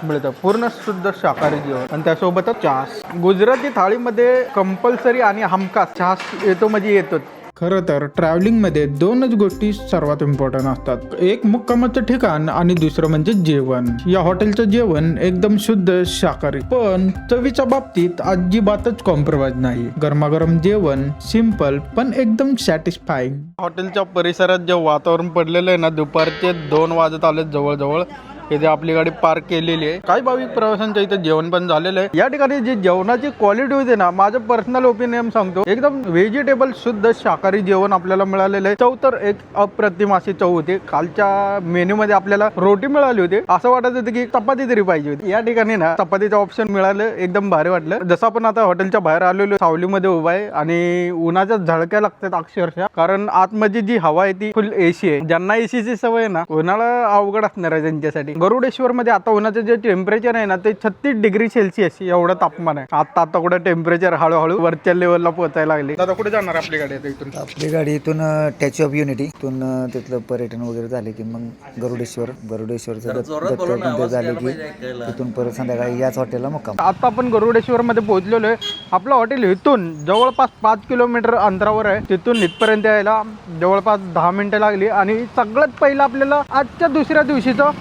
[SPEAKER 1] मिळतं, पूर्ण शुद्ध शाकाहारी जेवण. आणि त्यासोबतच चहा. गुजराती थाळीमध्ये कंपल्सरी आणि हमखास चहा येतो म्हणजे येतोच. खरं तर ट्रॅव्हलिंगमध्ये 2च गोष्टी सर्वात इम्पॉर्टंट असतात, एक मुक्कामाचं ठिकाण आणि दुसरं म्हणजे जेवण. या हॉटेलचं जेवण एकदम शुद्ध शाकाहारी, पण चवीच्या बाबतीत अजिबातच कॉम्प्रोमाइज नाही. गरमागरम जेवण, सिंपल पण एकदम सॅटिस्फाईंग. हॉटेलच्या परिसरात जे वातावरण पडलेलं आहे ना, दुपारचे 2 वाजत आले जवळजवळ. इथे आपली गाडी पार्क केलेली आहे. काही भाविक प्रवाशांच्या इथे जेवण पण झालेलं आहे. या ठिकाणी जी जेवणाची क्वालिटी होती ना, माझं पर्सनल ओपिनियन सांगतो, एकदम व्हेजिटेबल शुद्ध शाकाहारी जेवण आपल्याला मिळालेलं आहे. चव तर एक अप्रतिम अशी चव होती. कालच्या मेन्यू मध्ये आपल्याला रोटी मिळाली होती, असं वाटत होतं की चपाती तरी पाहिजे होती. या ठिकाणी ना चपातीचं ऑप्शन मिळालं, एकदम भारी वाटलं. जसं आपण आता हॉटेलच्या बाहेर आलेलो, सावलीमध्ये उभा आहे आणि उन्हाच्या झळक्या लागतात अक्षरशः, कारण आतमध्ये जी हवा आहे ती फुल एसी आहे. ज्यांना एसीची सवय आहे ना, उन्हाळा अवघड असणार आहे त्यांच्यासाठी. गरुडेश्वर मध्ये आता उन्हाचं जे टेम्परेचर आहे ना, ते 36 डिग्री सेल्सिअस एवढं तापमान आहे. आता कुठे टेम्परेचर हळूहळू वरच्या लेवलला पोहोचायला लागले. दादा कुठे जाणार आपली गाडी इथून?
[SPEAKER 14] आपली गाडी इथून स्टॅच्यू ऑफ युनिटी इथून तिथलं पर्यटन वगैरे झाले की मग गरुडेश्वरचं दत्त मंदिर झाले की तिथून परत संध्याकाळी याच हॉटेलला मुक्काम.
[SPEAKER 1] आता आपण गरुडेश्वर मध्ये पोहोचलेलो आहे. आपलं हॉटेल इथून जवळपास 5 किलोमीटर अंतरावर आहे. तिथून इथपर्यंत यायला जवळपास 10 मिनिटं लागली. आणि सगळ्यात पहिलं आपल्याला आजच्या दुसऱ्या दिवशीचं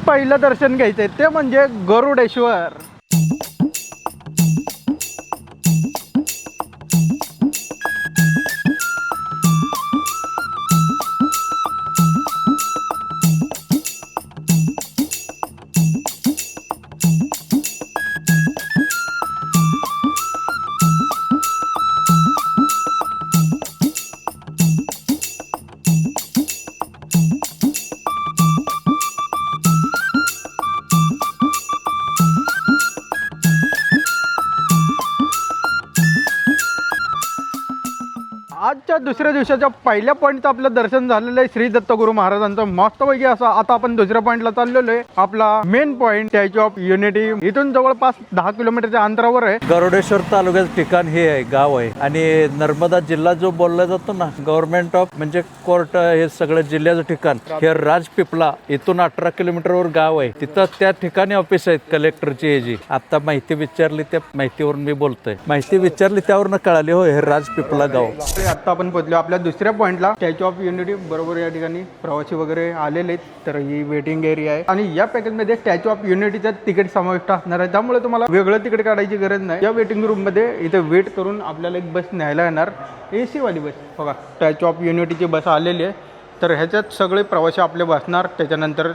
[SPEAKER 1] पहिलं दर्शन घ्यायचंय, ते म्हणजे गरुडेश्वर. आजच्या दुसऱ्या दिवसाच्या पहिल्या पॉईंटचं आपलं दर्शन झालेलं आहे श्री दत्तगुरू महाराजांचं मस्तपैकी असं. आता आपण दुसऱ्या पॉईंटला चाललेलो आहे. आपला main point statue of unity इथून जवळपास 10 किलोमीटरच्या अंतरावर आहे.
[SPEAKER 15] गरुडेश्वर तालुक्याचं ठिकाण हे आहे, गाव आहे. आणि नर्मदा जिल्हा जो बोलला जातो ना, गव्हर्नमेंट ऑफ म्हणजे कोर्ट, हे सगळं जिल्ह्याचं ठिकाण हे राजपिपला इथून 18 किलोमीटरवर गाव आहे. तिथं त्या ठिकाणी ऑफिस आहेत कलेक्टरची. हे जी आता माहिती विचारली त्या माहितीवरून मी बोलतोय. माहिती विचारली त्यावरून कळाली हो हे राजपिपला गाव.
[SPEAKER 1] आता आपण पोहोचलो आपल्या दुसऱ्या पॉईंटला, स्टॅच्यू ऑफ युनिटी बरोबर. या ठिकाणी प्रवासी वगैरे आलेले आहेत. तर ही वेटिंग एरिया आहे आणि या पॅकेजमध्ये स्टॅच्यू ऑफ युनिटीचं तिकीट समाविष्ट असणार आहे. त्यामुळे तुम्हाला वेगळं तिकीट काढायची गरज नाही. या वेटिंग रूम मध्ये इथे वेट करून आपल्याला एक बस न्यायला येणार, AC वाली बस. बघा स्टॅच्यू ऑफ युनिटीची बस आलेली आहे. तर ह्याच्यात सगळे प्रवासी आपले बसणार. त्याच्यानंतर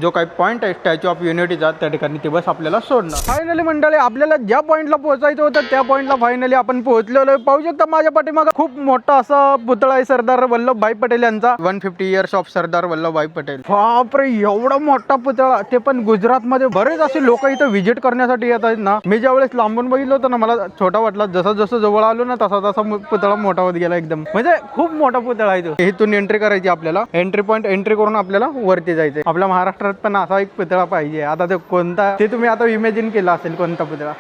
[SPEAKER 1] जो काही पॉईंट आहे स्टॅच्यू ऑफ युनिटीचा, त्या ठिकाणी ती बस आपल्याला सोडणार. फायनली मंडळी, आपल्याला ज्या पॉईंटला पोहोचायचं होतं त्या पॉईंटला फायनली आपण पोहोचलेलो आहे. पाहू शकता माझ्या पाठीमागे खूप मोठा असा पुतळा आहे सरदार वल्लभभाई पटेल यांचा. 150 इयर्स ऑफ सरदार वल्लभभाई पटेल. बापरे, एवढा मोठा पुतळा, ते पण गुजरातमध्ये. बरेच असे लोक इथं व्हिजिट करण्यासाठी येत आहेत ना. मी ज्यावेळेस लांबून बघितलं होतं ना, मला छोटा वाटला. जसं जसं जवळ आलो ना, तसा तसा पुतळा मोठा होत गेला एकदम. म्हणजे खूप मोठा पुतळा आहे तो. इथून एंट्री करायची आपल्याला. एंट्री पॉईंट एंट्री करून आपल्याला वरती जायचंय. आपल्या महाराष्ट्रात पण असा एक पुतळा पाहिजे. आता ते कोणता, ते तुम्ही आता इमॅजिन केला असेल कोणता पुतळा.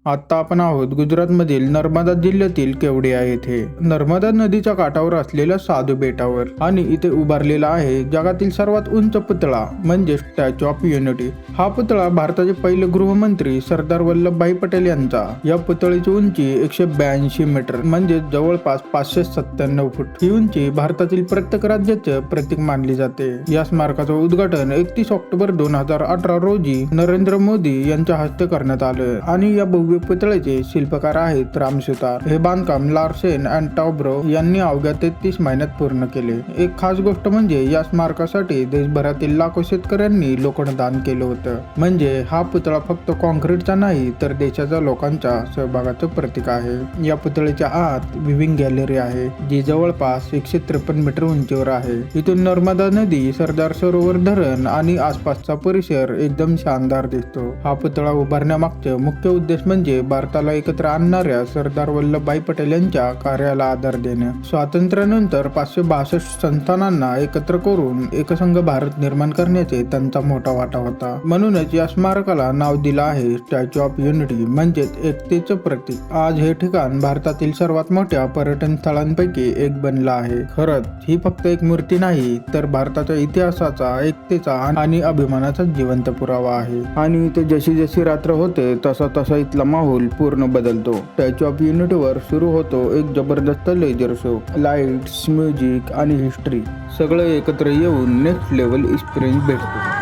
[SPEAKER 1] आता आपण आहोत गुजरातमधील नर्मदा जिल्ह्यातील केवडिया येथे. नर्मदा नदीच्या काठावर असलेल्या साधू बेटावर आणि इथे उभारलेला आहे जगातील सर्वात उंच पुतळा म्हणजे स्टॅच्यू ऑफ युनिटी. हा पुतळा भारताचे पहिले गृहमंत्री सरदार वल्लभभाई पटेल यांचा. या पुतळ्याची उंची 182 मीटर म्हणजे जवळपास 597 फूट. ही उंची भारतातील प्रत्येक राज्याचे प्रतीक मानली जाते. या स्मारकाचं उद्घाटन 31 ऑक्टोबर 2018 रोजी नरेंद्र मोदी यांच्या हस्ते करण्यात आलं आणि या भव्य पुतळ्याचे शिल्पकार आहेत राम सुतार. हे बांधकाम लार्सेन अँड टॉब्रो यांनी अवघ्या 33 महिन्यात पूर्ण केले. एक खास गोष्ट म्हणजे या स्मारकासाठी देशभरातील लाखो शेतकऱ्यांनी लोखंडदान केलं होतं. म्हणजे हा पुतळा फक्त कॉन्क्रीटचा नाही तर देशाच्या लोकांच्या सहभागाचं प्रतीक आहे. या पुतळ्याच्या आत विविंग गॅलरी आहे जी जवळपास 153 मीटर उंचीवर आहे. इथून नर्मदा नदी, सरदार सरोवर धरण आणि आसपासचा परिसर एकदम शानदार दिसतो. हा पुतळा उभारण्यामागचे मुख्य उद्देश म्हणजे भारताला एकत्र आणणाऱ्या सरदार वल्लभभाई पटेल यांच्या कार्याला आधार देणे. स्वातंत्र्यानंतर 562 संस्थानांना एकत्र करून एकसंघ भारत निर्माण करण्याचे त्यांचा मोठा वाटा होता. म्हणूनच या स्मारकाला नाव दिलं आहे स्टॅच्यू ऑफ युनिटी, म्हणजेच एकतेचं प्रतीक. आज हे ठिकाण भारतातील सर्वात मोठ्या पर्यटन स्थळांपैकी एक बनलं आहे. खरंच ही फक्त एक मूर्ती नाही तर भारताच्या इतिहासाचा, एकतेचा आणि अभिमानाचा जिवंत पुरावा आहे. आणि इथे जशी जशी रात्र होते तसा तसा इथला माहोल पूर्ण बदलतो. स्टॅच्यू ऑफ युनिटीवर सुरू होतो एक जबरदस्त लेजर शो. लाईट्स, म्युझिक आणि हिस्ट्री सगळं एकत्र येऊन नेक्स्ट लेवल एक्सपिरियन्स भेटतो.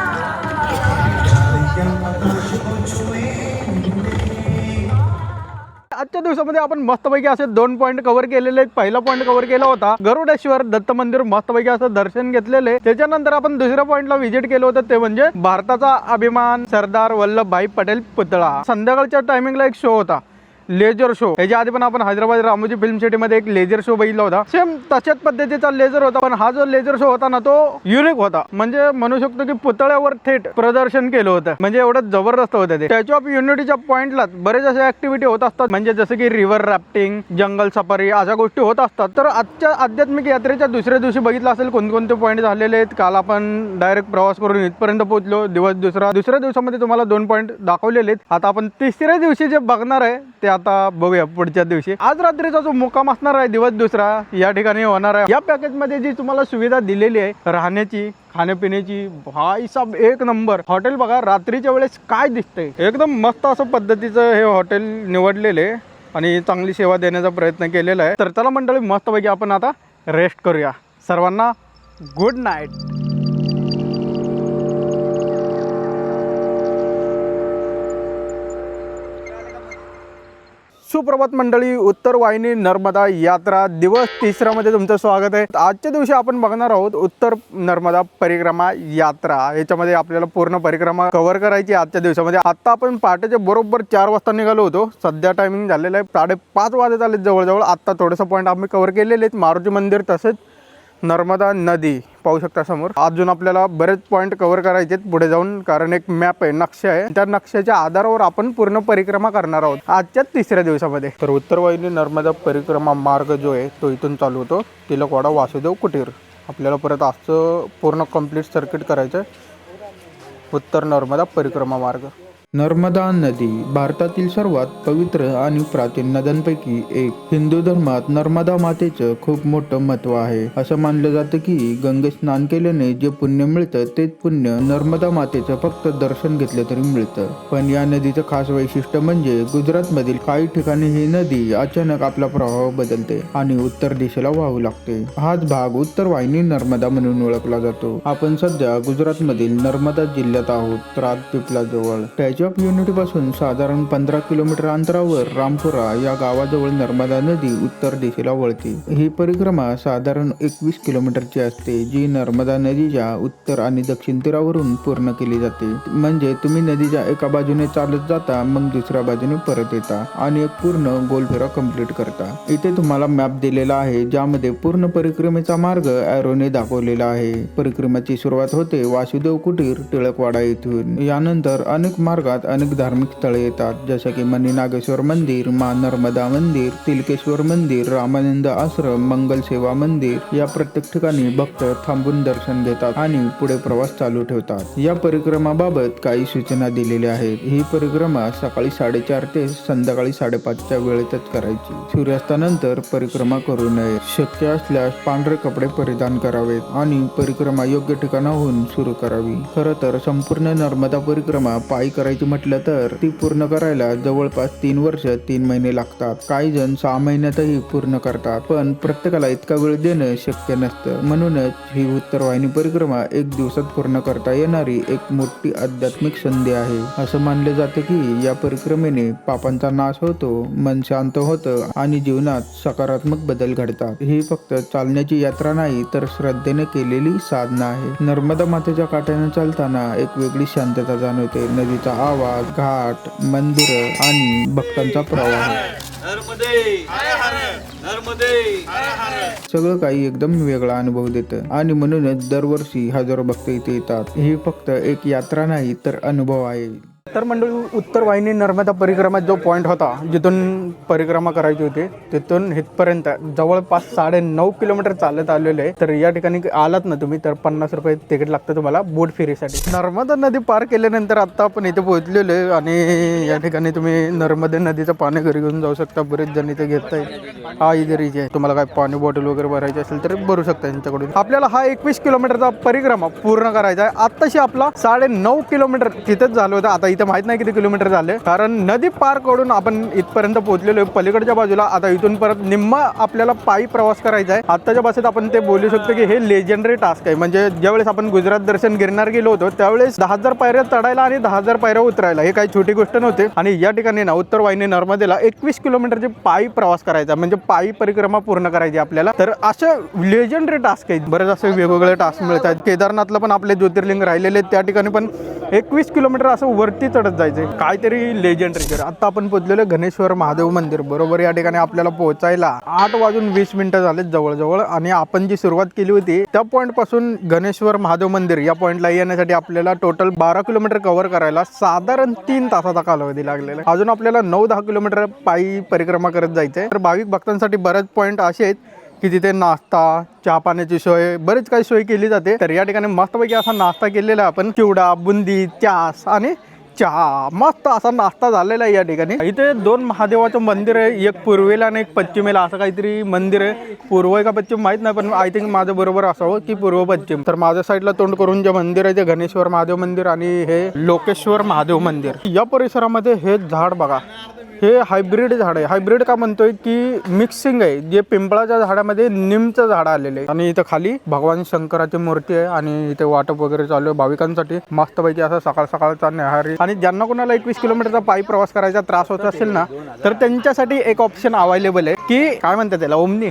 [SPEAKER 1] आजच्या दिवसामध्ये आपण मस्तपैकी असे 2 पॉईंट कव्हर केलेले आहेत. पहिला पॉईंट कव्हर केला होता गरुडेश्वर दत्त मंदिर, मस्तपैकी असं दर्शन घेतलेले. त्याच्यानंतर आपण दुसऱ्या पॉईंटला व्हिजिट केलं होतं ते म्हणजे भारताचा अभिमान सरदार वल्लभभाई पटेल पुतळा. संध्याकाळच्या टायमिंगला एक शो होता लेजर शो. ह्याच्या आधी पण आपण हैदराबाद रामोजी फिल्म सिटी मध्ये एक लेजर शो बघितला होता. सेम तशाच पद्धतीचा लेजर होता, पण हा जो लेजर शो होता ना तो युनिक होता. म्हणजे म्हणू शकतो की पुतळ्यावर थेट प्रदर्शन केलं होतं. म्हणजे एवढं जबरदस्त होतं ते. स्टॅच्यू ऑफ युनिटीच्या पॉइंटला बरेच अशा ऍक्टिव्हिटी होत असतात, म्हणजे जसं की रिव्हर राफ्टिंग, जंगल सफारी अशा गोष्टी होत असतात. तर आजच्या आध्यात्मिक यात्रेच्या दुसऱ्या दिवशी बघितलं असेल कोणकोणते पॉईंट झालेले आहेत. काल आपण डायरेक्ट प्रवास करून इथपर्यंत पोहोचलो. दुसऱ्या दिवसामध्ये तुम्हाला 2 पॉईंट दाखवलेले आहेत. आता आपण तिसऱ्या दिवशी जे बघणार आहे ते आता बघूया पुढच्या दिवशी. आज रात्रीचा जो मुक्काम असणार आहे दिवस दुसरा या ठिकाणी होणार आहे. या पॅकेज मध्ये जी तुम्हाला सुविधा दिलेली आहे राहण्याची, खाण्यापिण्याची, भाई साहेब एक नंबर हॉटेल. बघा रात्रीच्या वेळेस काय दिसतंय, एकदम मस्त असं पद्धतीचं हे हॉटेल निवडलेले आणि चांगली सेवा देण्याचा प्रयत्न केलेला आहे. तर चला मंडळी मस्तपैकी आपण आता रेस्ट करूया. सर्वांना गुड नाईट. सुप्रभात मंडळी, उत्तर वाहिनी नर्मदा यात्रा दिवस 3 मध्ये तुमचं स्वागत आहे. आजच्या दिवशी आपण बघणार आहोत उत्तर नर्मदा परिक्रमा यात्रा. याच्यामध्ये आपल्याला पूर्ण परिक्रमा कव्हर करायची आजच्या दिवसामध्ये. आता आपण पहाटेचे बरोबर 4 वाजता निघालो होतो. सध्या टायमिंग झालेलं आहे 5:30 वाजत आले जवळजवळ. आता थोडंसं पॉईंट आम्ही कव्हर केलेले आहेत. मारुती मंदिर तसेच नर्मदा नदी पाहू शकता समोर. अजून आपल्याला बरेच पॉईंट कव्हर करायचे आहेत पुढे जाऊन, कारण एक मॅप आहे, नक्षा आहे. त्या नक्षाच्या आधारावर आपण पूर्ण परिक्रमा करणार आहोत आजच्या 3ऱ्या दिवसामध्ये. तर उत्तर वाहिनी नर्मदा परिक्रमा मार्ग जो आहे तो इथून चालू होतो तिलकवाडा वासुदेव कुटीर. आपल्याला परत आजचं पूर्ण कंप्लीट सर्किट करायचं आहे उत्तर नर्मदा परिक्रमा मार्ग. नर्मदा नदी भारतातील सर्वात पवित्र आणि प्राचीन नद्यांपैकी एक. हिंदू धर्मात नर्मदा मातेचं खूप मोठं महत्व आहे. असं मानलं जातं की गंगे स्नान केल्याने जे पुण्य मिळतं तेच पुण्य नर्मदा मातेचं फक्त दर्शन घेतलं तरी मिळतं. पण या नदीचं खास वैशिष्ट्य म्हणजे गुजरात मधील काही ठिकाणी ही नदी अचानक आपला प्रवाह बदलते आणि उत्तर दिशेला वाहू लागते. हाच भाग उत्तर वाहिनी नर्मदा म्हणून ओळखला जातो. आपण सध्या गुजरात मधील नर्मदा जिल्ह्यात आहोत, राजपीपला जवळ. स्टॅच्यू ऑफ युनिटी पासून साधारण 15 किलोमीटर अंतरावर रामपुरा या गावाजवळ नर्मदा नदी उत्तर दिशेला वळते. ही परिक्रमा साधारण 21 किलोमीटरची असते, जी नर्मदा नदीच्या उत्तर आणि दक्षिण तीरावरून पूर्ण केली जाते. म्हणजे तुम्ही नदीच्या एका बाजूने चालत जाता, मग दुसऱ्या बाजूने परत येता आणि एक पूर्ण गोलफेरा कंप्लीट करता. इथे तुम्हाला मॅप दिलेला आहे ज्यामध्ये पूर्ण परिक्रमेचा मार्ग ॲरोने दाखवलेला आहे. परिक्रमेची सुरुवात होते वासुदेव कुटीर टिळकवाडा येथून. यानंतर अनेक मार्गात अनेक धार्मिक स्थळे येतात, जसे की मणिनागेश्वर मंदिर, मा नर्मदा मंदिर, तिलकेश्वर मंदिर, रामानंद आश्रम, मंगल सेवा मंदिर. या प्रत्येक ठिकाणी भक्त थांबून दर्शन घेतात आणि पुढे प्रवास चालू ठेवतात. या परिक्रमाबाबत काही सूचना दिलेल्या आहेत. ही परिक्रमा सकाळी 4:30 ते संध्याकाळी 5:30च्या वेळेतच करायची. सूर्यास्तानंतर परिक्रमा करू नये. शक्य असल्यास पांढरे कपडे परिधान करावेत आणि परिक्रमा योग्य ठिकाणाहून सुरू करावी. खरं तर संपूर्ण नर्मदा परिक्रमा पायी करायची करायची म्हटलं तर ती पूर्ण करायला जवळपास 3 वर्ष 3 महिने लागतात. काही जण 6 महिन्यातही पूर्ण करतात, पण प्रत्येकाला इतका वेळ देणं शक्य नसतं. म्हणूनच ही उत्तर वाहिनी परिक्रमा 1 दिवसात पूर्ण करता येणारी एक मोठी आध्यात्मिक संधी आहे. असं मानले जाते की या परिक्रमेने पापांचा नाश होतो, मन शांत होतं आणि जीवनात सकारात्मक बदल घडतात. ही फक्त चालण्याची यात्रा नाही तर श्रद्धेने केलेली साधना आहे. नर्मदा मातेच्या काठाने चालताना एक वेगळी शांतता जाणवते. नदीचा आवाज, घाट, मंदिरं आणि भक्तांचा प्रवाह, सगळं काही एकदम वेगळा अनुभव देतं आणि म्हणूनच दरवर्षी हजारो भक्त इथे येतात. ही फक्त एक यात्रा नाही तर अनुभव आहे. तर मंडळी, उत्तर वाहिनी नर्मदा परिक्रमात जो पॉईंट होता जिथून परिक्रमा करायची होती तिथून इथपर्यंत जवळपास 9.5 किलोमीटर चालत आलेले आहे. तर या ठिकाणी आलात ना तुम्ही तर 50 रुपये तिकीट लागतं तुम्हाला बोट फेरीसाठी. नर्मदा नदी पार केल्यानंतर आता आपण इथे पोहोचलेलो आहे आणि या ठिकाणी तुम्ही नर्मदा नदीचं पाणी घरी घेऊन जाऊ शकता. बरेच जण इथे घेताय. हा इथे रिच आहे, तुम्हाला काय पाणी बॉटल वगैरे भरायची असेल तर भरू शकता यांच्याकडून. आपल्याला हा 21 किलोमीटरचा परिक्रमा पूर्ण करायचा आहे. आत्ताशी आपला 9.5 किलोमीटर तिथेच झालं होतं. आता इथे माहित नाही किती किलोमीटर झाले, कारण नदी पार करून आपण इथपर्यंत पोहोचलेलो आहे पलीकडच्या बाजूला. आता इथून परत निम्मा आपल्याला पायी प्रवास करायचा आहे. आत्ताच्या भाषेत आपण ते बोलू शकतो की हे लेजेंडरी टास्क आहे. म्हणजे ज्यावेळेस आपण गुजरात दर्शन गिरनार गेलो होतो त्यावेळेस 10,000 पायऱ्या चढायला आणि 10,000 पायऱ्या उतरायला हे काही छोटी गोष्ट नव्हती. आणि या ठिकाणी ना उत्तर वाहिनी नर्मदेला 21 किलोमीटरचे पायी प्रवास करायचा, म्हणजे पायी परिक्रमा पूर्ण करायची आपल्याला. तर असं लेजेंडरी टास्क आहेत. बरेच असे वेगवेगळे टास्क मिळतात. केदारनाथला पण आपले ज्योतिर्लिंग राहिलेले त्या ठिकाणी पण 21 किलोमीटर असं वरती चढत जायचे, काहीतरी लेजेंडरी. आता आपण पोहोचलेलो गणेश्वर महादेव मंदिर. बरोबर या ठिकाणी आपल्याला पोहोचायला 8:20 झाले जवळजवळ. आणि आपण जी सुरुवात केली होती त्या पॉईंट पासून गणेश्वर महादेव मंदिर या पॉईंटला येण्यासाठी आपल्याला टोटल 12 किलोमीटर कव्हर करायला साधारण 3 तासाचा कालावधी लागलेला आहे. अजून आपल्याला 9-10 किलोमीटर पायी परिक्रमा करत जायचंय. तर भाविक भक्तांसाठी बरेच पॉईंट असे आहेत की तिथे नाश्ता, चहा पाण्याची सोय, बरीच काही सोय केली जाते. तर या ठिकाणी मस्तपैकी असा नाश्ता केलेला आहे आपण. चिवडा, बुंदी, चास आणि चहा, मस्त असा नाश्ता झालेला आहे या ठिकाणी. इथे 2 महादेवाचं मंदिर आहे, एक पूर्वेला आणि एक पश्चिमेला असं काहीतरी मंदिर आहे. पूर्व का पश्चिम माहित नाही, पण आय थिंक माझं बरोबर असावं की पूर्व पश्चिम. तर माझ्या साईडला तोंड करून जे मंदिर आहे ते गणेश्वर महादेव मंदिर आणि हे लोकेश्वर महादेव मंदिर. या परिसरामध्ये हे झाड बघा, हे हायब्रिड झाड आहे. हायब्रिड का म्हणतोय की मिक्सिंग आहे. जे पिंपळाच्या झाडामध्ये निमचं झाड आलेलं आहे. आणि इथं खाली भगवान शंकराची मूर्ती आहे आणि इथे वाटप वगैरे चालू आहे भाविकांसाठी. मस्तपैकी असं सकाळ सकाळचा न्याहारी. आणि ज्यांना कोणाला 21 किलोमीटरचा पायी प्रवास करायचा त्रास होत असेल ना तर त्यांच्यासाठी एक ऑप्शन अवेलेबल आहे की काय म्हणतात त्याला, ओमनी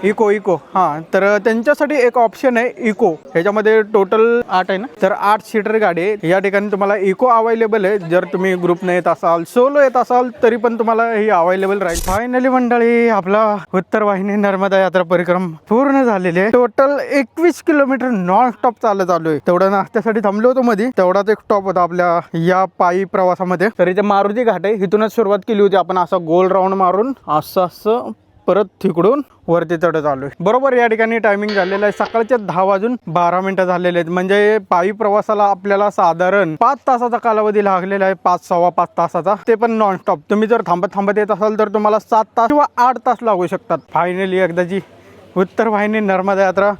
[SPEAKER 1] इको हां. तर त्यांच्यासाठी एक ऑप्शन आहे इको. ह्याच्यामध्ये टोटल 8 आहे ना, तर 8 सीटर गाडी आहे. या ठिकाणी तुम्हाला इको अवेलेबल आहे. जर तुम्ही ग्रुपने येत असाल, सोलो येत असाल तरी पण तुम्हाला ही अवेलेबल राहील. फायनली मंडळी, आपला उत्तर वाहिनी नर्मदा यात्रा परिक्रमा पूर्ण झालेली आहे. टोटल 21 किलोमीटर नॉन स्टॉप चालत आलोय. तेवढं नाश्त्यासाठी थांबलो होतो मध्ये, तेवढाच एक स्टॉप होता आपल्या या पायी प्रवासामध्ये. तर इथे मारुती घाट आहे, इथूनच सुरुवात केली होती आपण. असं गोल राऊंड मारून असं परत तिकडून वरती चढत आलोय. बरोबर या ठिकाणी टायमिंग झालेलं आहे सकाळचे 10:12 झालेले आहेत. म्हणजे पायी प्रवासाला आपल्याला साधारण 5 तासाचा कालावधी लागलेला आहे, 5-5.25 तासाचा, ते पण नॉनस्टॉप. तुम्ही जर थांबत येत असाल तर तुम्हाला 7 तास किंवा 8 तास लागू शकतात. फायनली एकदाची उत्तर वाहिनी नर्मदा यात्रा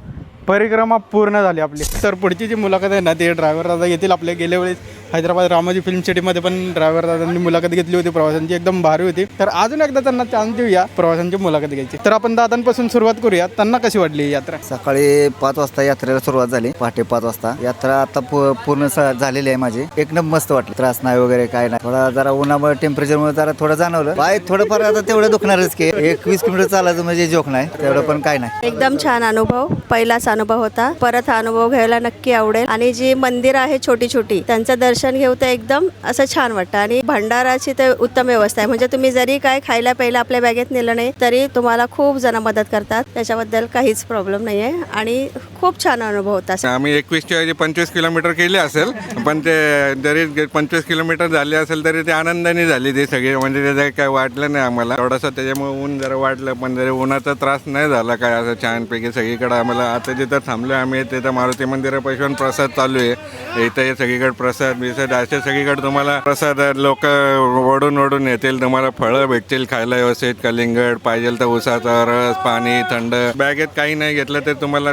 [SPEAKER 1] परिक्रमा पूर्ण झाली आपली. तर पुढची जी मुलाखत आहे ना ते ड्रायव्हर दादा घेतील आपल्या. गेल्या वेळेस हैदराबाद रामोजी फिल्म सिटीमध्ये पण ड्रायव्हर दादांनी मुलाखत घेतली होती प्रवाशांची, एकदम भारी होती. तर अजून एकदा त्यांना चान्स देऊया प्रवाशांची मुलाखत घ्यायची. तर आपण दादांपासून सुरुवात करूया. त्यांना कशी वाटली यात्रा?
[SPEAKER 14] सकाळी 5 वाजता यात्रेला सुरुवात झाली, पहाटे 5 वाजता. यात्रा आता पूर्ण झालेली आहे माझी. एकदम मस्त वाटलं. त्रास नाही वगैरे काय नाही. थोडा जरा उन्हामुळे टेम्परेचरमुळे जरा थोडं जाणवलं. पाय थोडंफार आता तेवढं दुखणारच की 21 किलोमीटर चालायचं म्हणजे जोक नाही, तेवढं पण काय नाही.
[SPEAKER 10] एकदम छान अनुभव, पहिलाच अनुभव होता. परत हा अनुभव घ्यायला नक्की आवडेल. आणि जी मंदिर आहे छोटी छोटी त्यांचं दर्शन घेऊ तर एकदम असं छान वाटतं. आणि भंडाराची तर उत्तम व्यवस्था आहे. म्हणजे तुम्ही जरी काय खायला प्यायला आपल्या बॅगेत नेलं नाही तरी तुम्हाला खूप जण मदत करतात. त्याच्याबद्दल काहीच प्रॉब्लेम नाही आहे आणि खूप छान अनुभव होता.
[SPEAKER 16] आम्ही 21 किलोमीटर केले असेल, पण ते जरी 25 किलोमीटर झाले असेल तरी ते आनंदाने झाली ते सगळे. म्हणजे त्याचं काय वाटलं नाही आम्हाला थोडंसं. त्याच्यामुळे ऊन जरा वाटलं, पण जरी उन्हाचा त्रास नाही झाला काय. असं छानपैकी सगळीकडे आम्हाला आता जिथं थांबलो आम्ही तिथं मारुती मंदिरापासून प्रसाद चालू आहे. इथं सगळीकडे प्रसाद बिसाद असे सगळीकडे तुम्हाला प्रसाद लोक लोक ओढून ओढून येतील, तुम्हाला फळं भेटतील खायला व्यवस्थित, कलिंगड पाहिजे तर उसाचा रस, पाणी थंड. बॅगेत काही नाही घेतलं तर तुम्हाला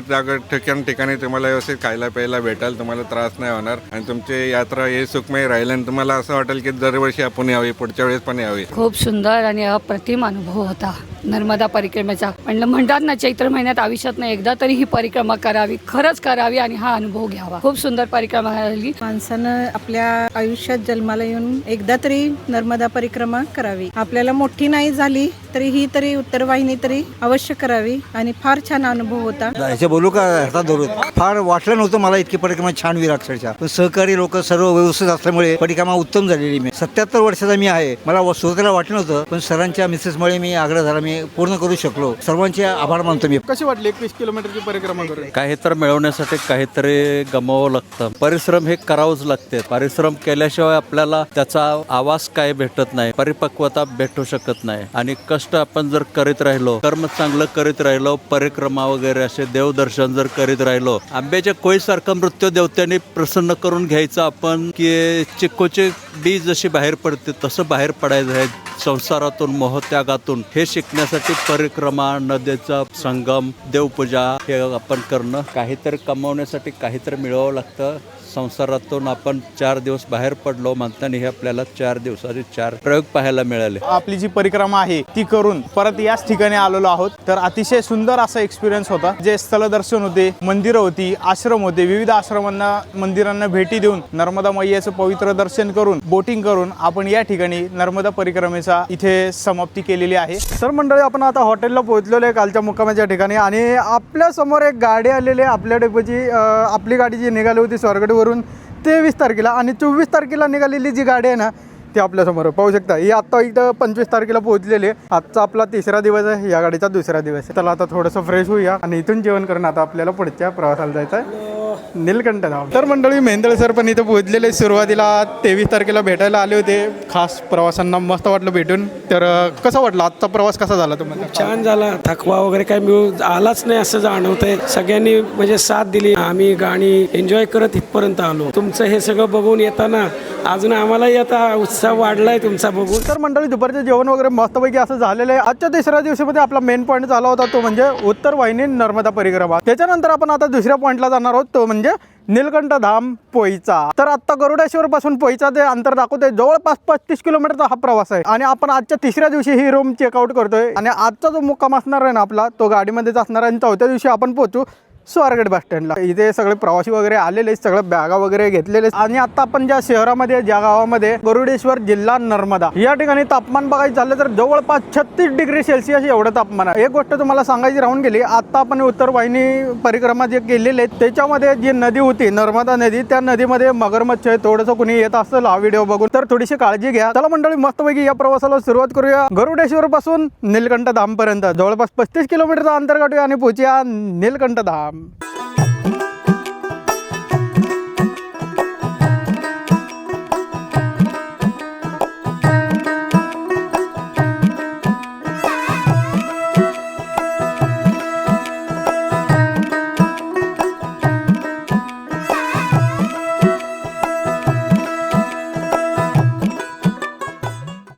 [SPEAKER 16] ठिकाणी तुम्हाला व्यवस्थित खायला प्यायला भेटेल, तुम्हाला त्रास नाही होणार आणि तुमची यात्रा हे सुखमय राहील आणि तुम्हाला असं वाटेल की दरवर्षी आपण यावी, पुढच्या वेळेस पण यावी.
[SPEAKER 11] खूप सुंदर आणि अप्रतिम अनुभव होता नर्मदा परिक्रमेचा. म्हणतात ना, चैत्र महिन्यात आयुष्यात नाही एकदा तरी ही परिक्रमा करावी, खरंच करावी आणि हा अनुभव घ्यावा. खूप सुंदर परिक्रमा झाली.
[SPEAKER 9] माणसानं आपल्या आयुष्यात जन्माला येऊन एकदा तरी नर्मदा परिक्रमा करावी. आपल्याला मोठी नाही झाली तरी ही तरी उत्तर वाहिनी तरी अवश्य करावी आणि फार छान अनुभव होता.
[SPEAKER 14] याचे बोलू का हातात धरून फार वाटलं नव्हतं मला इतकी परिक्रमा छान होईल अक्षरशः. पण सहकारी लोक सर्व व्यवस्थित असल्यामुळे परिक्रमा उत्तम झालेली. मी 77 वर्षाचा मी आहे. मला सुरुवातीला वाटलं नव्हतं पण सरांच्या मिसेसमुळे मी आग्रह झाला, मी पूर्ण करू शकलो. सर्वांचे आभार मानतो मी.
[SPEAKER 1] कशी वाटली 21 किलोमीटरची परिक्रमा करून?
[SPEAKER 15] काहीतरी मिळवण्यासाठी काहीतरी गमावं लागतं. परिश्रम हे करावंच लागते. परिश्रम केल्याशिवाय आपल्याला त्याचा आवाज काय भेटत नाही, परिपक्वता भेटू शकत नाही. आणि कष्ट आपण जर करीत राहिलो, कर्म चांगलं करीत राहिलो, परिक्रमा वगैरे असे देवदर्शन जर करीत राहिलो, आंब्याच्या कोळीसारखं मृत्यू देवत्याने प्रसन्न करून घ्यायचं आपण, की चिक्कूचे बी जशी बाहेर पडते तसं बाहेर पडायचं आहे संसारातून, मोहत्यागातून. हे शिकण्यासाठी परिक्रमा, नदीचा संगम, देवपूजा हे आपण करणं. काहीतरी कमावण्यासाठी काहीतरी मिळवावं लागतं. संसारातून आपण 4 दिवस बाहेर पडलो म्हणताना हे आपल्याला 4 दिवसाचे 4 प्रयोग पाहायला मिळाले.
[SPEAKER 1] आपली जी परिक्रमा आहे ती करून परत याच ठिकाणी आलेलो आहोत. तर अतिशय सुंदर असा एक्सपिरियन्स होता. जे स्थलदर्शन होते, मंदिरं होती, आश्रम होते, विविध आश्रमांना मंदिरांना भेटी देऊन नर्मदा मैयाचं पवित्र दर्शन करून बोटिंग करून आपण या ठिकाणी नर्मदा परिक्रमेचा इथे समाप्ती केलेली आहे. तर मंडळी, आपण आता हॉटेलला पोहोचलेलो आहे कालच्या मुक्कामाच्या ठिकाणी आणि आपल्या समोर एक गाडी आलेली आहे. आपल्या डेपोची आपली गाडी जी निघाली होती स्वारगेट वरून 23 तारखेला आणि 24 तारखेला निघालेली जी गाडी आहे ना ती आपल्यासमोर पाहू शकता. ही आत्ता इथं 25 तारखेला पोहोचलेली आहे. आजचा आपला 3रा दिवस आहे, या गाडीचा 2रा दिवस आहे. चला आता थोडंसं फ्रेश होऊया आणि इथून जेवण करून आता आपल्याला पुढच्या प्रवासाला जायचं आहे नीलकंठ धाम. तर मंडळी, मेंदळे सर पण इथं पोहोचलेले. सुरुवातीला 23 तारखेला भेटायला आले होते. खास प्रवासांना मस्त वाटलं भेटून. तर कसं वाटलं आजचा प्रवास, कसा झाला तुम्हाला?
[SPEAKER 4] छान झाला. थकवा वगैरे काय मिळून आलाच नाही असं जाणवतंय. सगळ्यांनी म्हणजे साथ दिली. आम्ही गाणी एन्जॉय करत इथपर्यंत आलो. तुमचं हे सगळं बघून येताना अजून आम्हालाही आता उत्साह वाढलाय तुमचा बघून.
[SPEAKER 1] तर मंडळी, दुपारचं जेवण वगैरे मस्तपैकी असं झालेलं आहे. आजच्या 3ऱ्या दिवशीमध्ये आपला मेन पॉईंट झाला होता तो म्हणजे उत्तर वाहिनी नर्मदा परिक्रमा. त्याच्यानंतर आपण आता 2ऱ्या पॉईंटला जाणार आहोत, तो म्हणजे नीलकंठ धाम पोईचा. तर आता गरुडेश्वर पासून पोईचा ते अंतर दाखवतोय जवळपास 35 किलोमीटरचा हा प्रवास आहे आणि आपण आजच्या 3ऱ्या दिवशी ही रूम चेकआउट करतोय आणि आजचा जो मुक्काम असणार आहे ना आपला, तो गाडीमध्येच असणार आहे आणि 4थ्या दिवशी आपण पोहोचू स्वारगेट बस स्टँडला. इथे सगळे प्रवासी वगैरे आलेले, सगळे बॅगा वगैरे घेतलेले आणि आता आपण ज्या शहरामध्ये, ज्या गावामध्ये गरुडेश्वर जिल्हा नर्मदा या ठिकाणी तापमान बघायचं झालं तर जवळपास 36 डिग्री सेल्सिअस एवढं तापमान आहे. एक गोष्ट तुम्हाला सांगायची राहून गेली, आता आपण उत्तर वाहिनी परिक्रमा जे केलेले त्याच्यामध्ये जी नदी होती नर्मदा नदी, त्या नदीमध्ये मगरमच्छ आहे. थोडंसं कुणी येत असेल हा व्हिडिओ बघून तर थोडीशी काळजी घ्या. चला मंडळी, मस्तपैकी या प्रवासाला सुरुवात करूया. गरुडेश्वर पासून नीलकंठ धाम पर्यंत जवळपास 35 किलोमीटरचा अंतर गाठूया आणि पोहोचूया नीलकंठ धाम.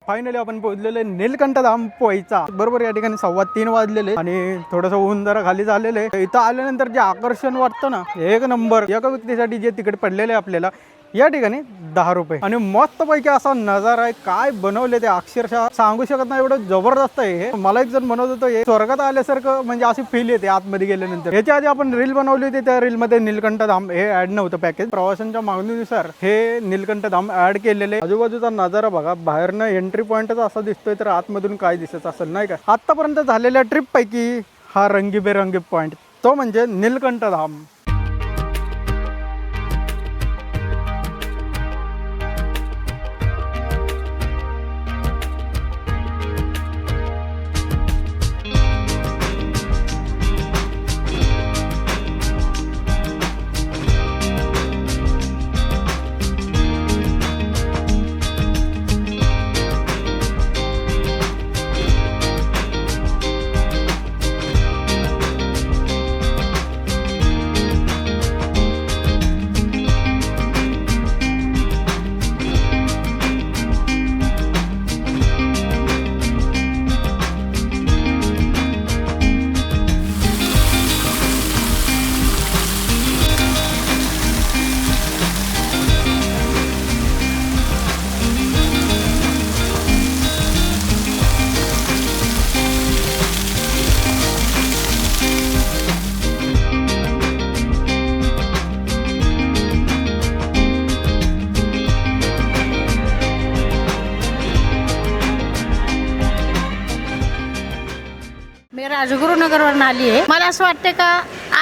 [SPEAKER 1] फायनली आपण पोहोचलेलो आहे नीलकंठ धाम पोईचा. बरोबर या ठिकाणी 3:15 वाजलेले आणि थोडंसं ऊन जरा खाली झालेलं आहे. इथं आल्यानंतर जे आकर्षण वाटतं ना, एक नंबर. एका व्यक्तीसाठी जे तिकीट पडलेले आपल्याला या ठिकाणी 10 रुपये आणि मस्त पैकी असा नजारा आहे. काय बनवले ते अक्षरशः सांगू शकत नाही, एवढं जबरदस्त आहे हे. मला एक जण म्हणत होतं हे स्वर्गात आल्यासारखं, म्हणजे अशी फील येते आतमध्ये गेल्यानंतर. याच्या आधी आपण रील बनवली होती, त्या रील मध्ये नीलकंठ धाम हे ऍड नव्हतं पॅकेज. प्रवाशांच्या मागणीनुसार हे नीलकंठ धाम ऍड केलेले. आजूबाजूचा नजारा बघा, बाहेरनं एंट्री पॉईंटच असा दिसतोय तर आतमधून काय दिसत असेल नाही का. आतापर्यंत झालेल्या ट्रिप पैकी हा रंगीबेरंगी पॉईंट तो म्हणजे नीलकंठ धाम.
[SPEAKER 12] राजगुरुनगरवरून आली आहे. मला असं वाटतं का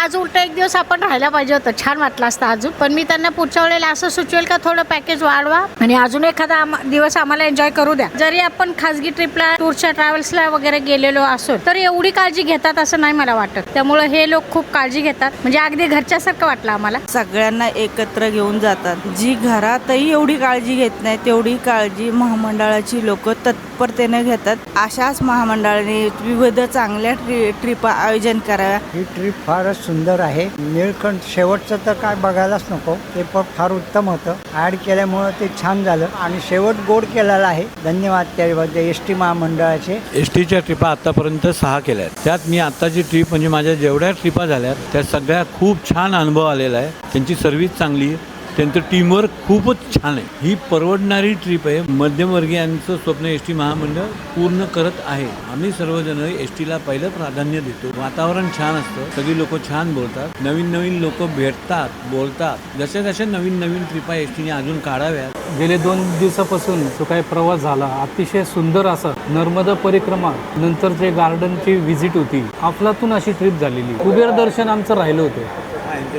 [SPEAKER 12] आज उलट एक दिवस आपण राहायला पाहिजे होतं, छान वाटलं असतं अजून. पण मी त्यांना पुढच्या वेळेला असं सुचवेल का थोडं पॅकेज वाढवा आणि अजून एखादा दिवस आम्हाला एन्जॉय करू द्या. जरी आपण खासगी ट्रिपला टूरच्या ट्रॅव्हल्सला वगैरे गेलेलो असो तर एवढी काळजी घेतात असं नाही मला वाटत. त्यामुळे हे लोक खूप काळजी घेतात, म्हणजे अगदी घरच्यासारखं वाटलं आम्हाला.
[SPEAKER 9] सगळ्यांना एकत्र घेऊन जातात. जी घरातही एवढी काळजी घेत नाही तेवढी काळजी महामंडळाची लोक तत्परतेने घेतात. अशाच महामंडळाने विविध चांगल्या ट्रिप आयोजन कराव्या.
[SPEAKER 17] ही ट्रिप फारच सुंदर आहे. निळकंठ शेवटचं तर काय बघायलाच नको, ते पण फार उत्तम होतं. ॲड केल्यामुळं ते छान झालं आणि शेवट गोड केलेला आहे. धन्यवाद त्याबद्दल एस.टी. महामंडळाचे.
[SPEAKER 15] एस.टीच्या ट्रिपा आतापर्यंत 6 केल्या आहेत. त्यात मी आत्ताची ट्रिप म्हणजे माझ्या जेवढ्या ट्रिपा झाल्यात त्या सगळ्या खूप छान अनुभव आलेला आहे. त्यांची सर्व्हिस चांगली, त्यांचं टीमवर्क खूपच छान आहे. ही परवडणारी ट्रिप आहे. मध्यमवर्गीयांचं स्वप्न एस.टी. महामंडळ पूर्ण करत आहे. आम्ही सर्वजण एस.टीला पहिलं प्राधान्य देतो. वातावरण छान असतं, सगळी लोक छान बोलतात, नवीन नवीन लोक भेटतात, बोलतात. जशा जशा नवीन नवीन ट्रिपा एस.टीने अजून काढाव्यात.
[SPEAKER 6] गेले 2 दिवसापासून जो काही प्रवास झाला अतिशय सुंदर असा. नर्मदा परिक्रमा नंतर जे गार्डनची व्हिजिट होती, अफलातून अशी ट्रिप झालेली. कुबेर दर्शन आमचं राहिलं होतं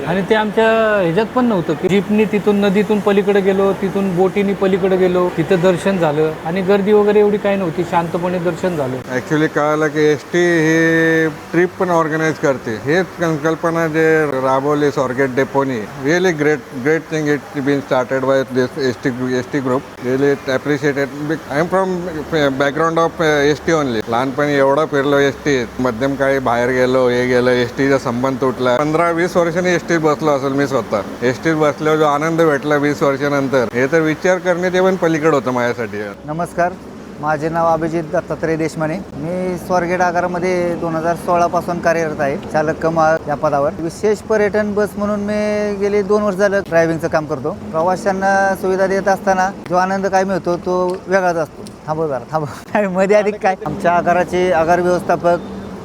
[SPEAKER 6] आणि ते आमच्या ह्याच्यात पण नव्हतं की जीपनी तिथून नदीतून पलीकडे गेलो, तिथून बोटीनी पलीकडे गेलो, तिथं दर्शन झालं आणि गर्दी वगैरे एवढी काही नव्हती, शांतपणे दर्शन झालं.
[SPEAKER 16] ॲक्च्युली कळालं की एस टी ही ट्रिप पण ऑर्गनाईज करते. हेच संकल्पना जे राबवली स्वारगेट डेपोनी, really great thing it been started by this S T group. Really appreciated. I am from background of S T only. लहानपणी एवढं फिरलो एस टी, मध्यम काळी बाहेर गेलो, हे गेलो, एस टीचा संबंध तुटला. 15-20 वर्षांनी एस टीत बसलो असेल मी स्वतः. एस टीत बसल्यावर जो आनंद भेटला 20 वर्षानंतर, हे तर विचार करणे ते पण पलीकडे होतं माझ्यासाठी.
[SPEAKER 14] नमस्कार, माझे नाव अभिजित दत्तात्रय देशमाने. मी स्वारगेट आगारामध्ये 2016 पासून कार्यरत आहे, चालक कम या पदावर. विशेष पर्यटन बस म्हणून मी गेले 2 वर्ष झालं ड्रायव्हिंगचं काम करतो. प्रवाशांना सुविधा देत असताना जो आनंद काय मिळतो तो वेगळाच असतो. थांबव मध्ये अधिक काय. आमच्या आगाराचे आगार व्यवस्थापक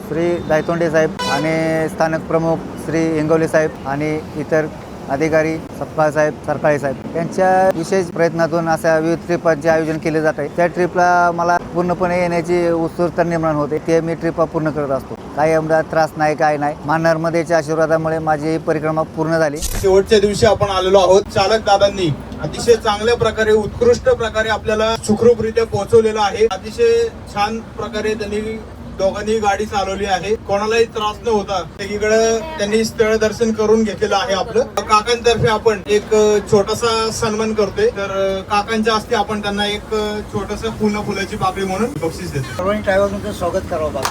[SPEAKER 14] श्री दायतोंडे साहेब आणि स्थानक प्रमुख श्री इंगवले साहेब आणि इतर अधिकारी सपकाळ साहेब, सरकाळे साहेब यांच्या विशेष प्रयत्नातून अशा विविध ट्रिपांचे आयोजन केले जात आहे. त्या ट्रिपला मला पूर्णपणे येण्याची उत्सुकता निर्माण होते. ते मी ट्रिपा पूर्ण करत असतो. काही एवढा त्रास नाही, काय नाही. नर्मदेच्या आशीर्वादामुळे माझी परिक्रमा पूर्ण झाली.
[SPEAKER 1] शेवटच्या दिवशी आपण आलेलो आहोत. चालक दादांनी अतिशय चांगल्या प्रकारे, उत्कृष्ट प्रकारे आपल्याला सुखरूपरित्या पोहोचवलेलं आहे. अतिशय छान प्रकारे त्यांनी दोघांनी गाडी चालवली आहे. कोणालाही त्रास न होता सगळीकडे त्यांनी स्थळ दर्शन करून घेतलेलं आहे. आपलं काकांतर्फे आपण एक छोटासा सन्मान करतोय. तर काकांच्या हस्ते आपण त्यांना एक छोटस फुलाची पाकळी म्हणून बक्षीस देतो.
[SPEAKER 17] सर्वांनी ड्रायव्हरचं स्वागत करावं.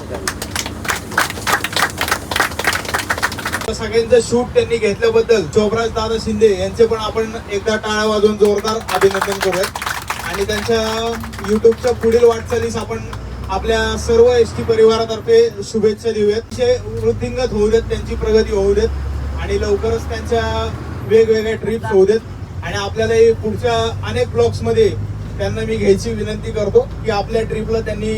[SPEAKER 1] सगळ्यांचं शूट त्यांनी घेतल्याबद्दल शोभराज दादा शिंदे यांचे पण आपण एकदा टाळ्या वाजवून जोरदार अभिनंदन करूयात. आणि त्यांच्या युट्यूबच्या पुढील वाटचालीस आपण आपल्या सर्व एस टी परिवारातर्फे शुभेच्छा देऊयात. वृद्धिंगत होऊ देत, त्यांची प्रगती होऊ देत आणि लवकरच त्यांच्या वेगवेगळ्या ट्रिप्स होऊ देत. आणि आपल्याला पुढच्या अनेक ब्लॉग्समध्ये त्यांना मी घ्यायची विनंती करतो की आपल्या ट्रिपला त्यांनी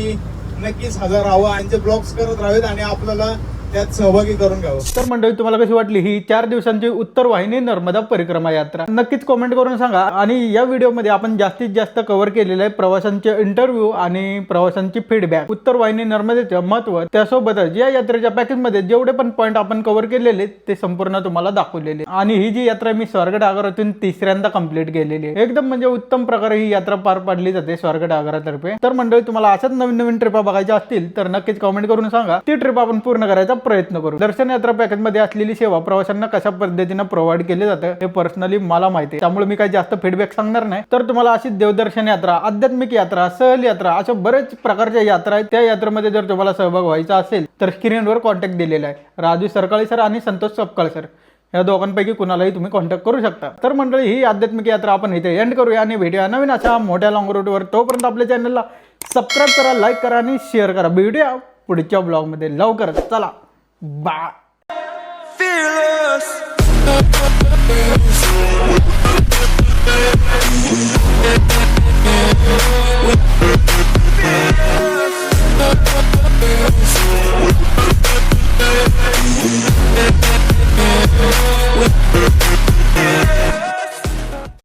[SPEAKER 1] नक्कीच हजर राहावं, त्यांचे ब्लॉग्स करत राहावेत आणि आपल्याला त्यात सहभागी करून घ्यावं. तर मंडळी, तुम्हाला कशी वाटली ही 4 दिवसांची उत्तर वाहिनी नर्मदा परिक्रमा यात्रा? नक्कीच कमेंट करून सांगा. आणि या व्हिडिओमध्ये आपण जास्तीत जास्त कव्हर केलेलं आहे प्रवाशांचे इंटरव्ह्यू आणि प्रवाशांची फीडबॅक. उत्तर वाहिनी नर्मदेचं महत्व, त्यासोबतच या यात्रेच्या पॅकेजमध्ये जेवढे पण पॉईंट आपण कव्हर केलेले ते संपूर्ण तुम्हाला दाखवलेले. आणि ही जी यात्रा मी स्वारगेट आगारातून 3ऱ्यांदा कंप्लीट केलेली आहे. एकदम म्हणजे उत्तम प्रकारे ही यात्रा पार पाडली जाते स्वारगेट आगारातर्फे. तर मंडळी, तुम्हाला अशाच नवीन नवीन ट्रिपा बघायच्या असतील तर नक्कीच कमेंट करून सांगा. ती ट्रिप आपण पूर्ण करायचा प्रयत्न करू. दर्शन यात्रा पॅकेज मध्ये असलेली सेवा प्रवाशांना कशा पद्धतीने प्रोव्हाइड केले जातं हे पर्सनली मला माहिती आहे. त्यामुळे मी काही जास्त फीडबॅक सांगणार नाही. तर तुम्हाला अशी देवदर्शन यात्रा, आध्यात्मिक यात्रा, सहल यात्रा अशा बरेच प्रकारच्या यात्रा आहेत. त्या यात्रेमध्ये जर तुम्हाला सहभाग व्हायचा असेल तर स्क्रीनवर कॉन्टॅक्ट दिलेला आहे. राजू सरकाळे सर आणि संतोष सपकाळ सर या दोघांपैकी कुणालाही तुम्ही कॉन्टॅक्ट करू शकता. तर मंडळी, ही आध्यात्मिक यात्रा आपण इथे एंड करूया आणि भेटूया नवीन अशा मोठ्या लॉंग रूटवर. तोपर्यंत आपल्या चॅनलला सबस्क्राईब करा, लाईक करा आणि शेअर करा. भेटूया पुढच्या ब्लॉगमध्ये लवकरच. चला, बाय.
[SPEAKER 5] Fearless.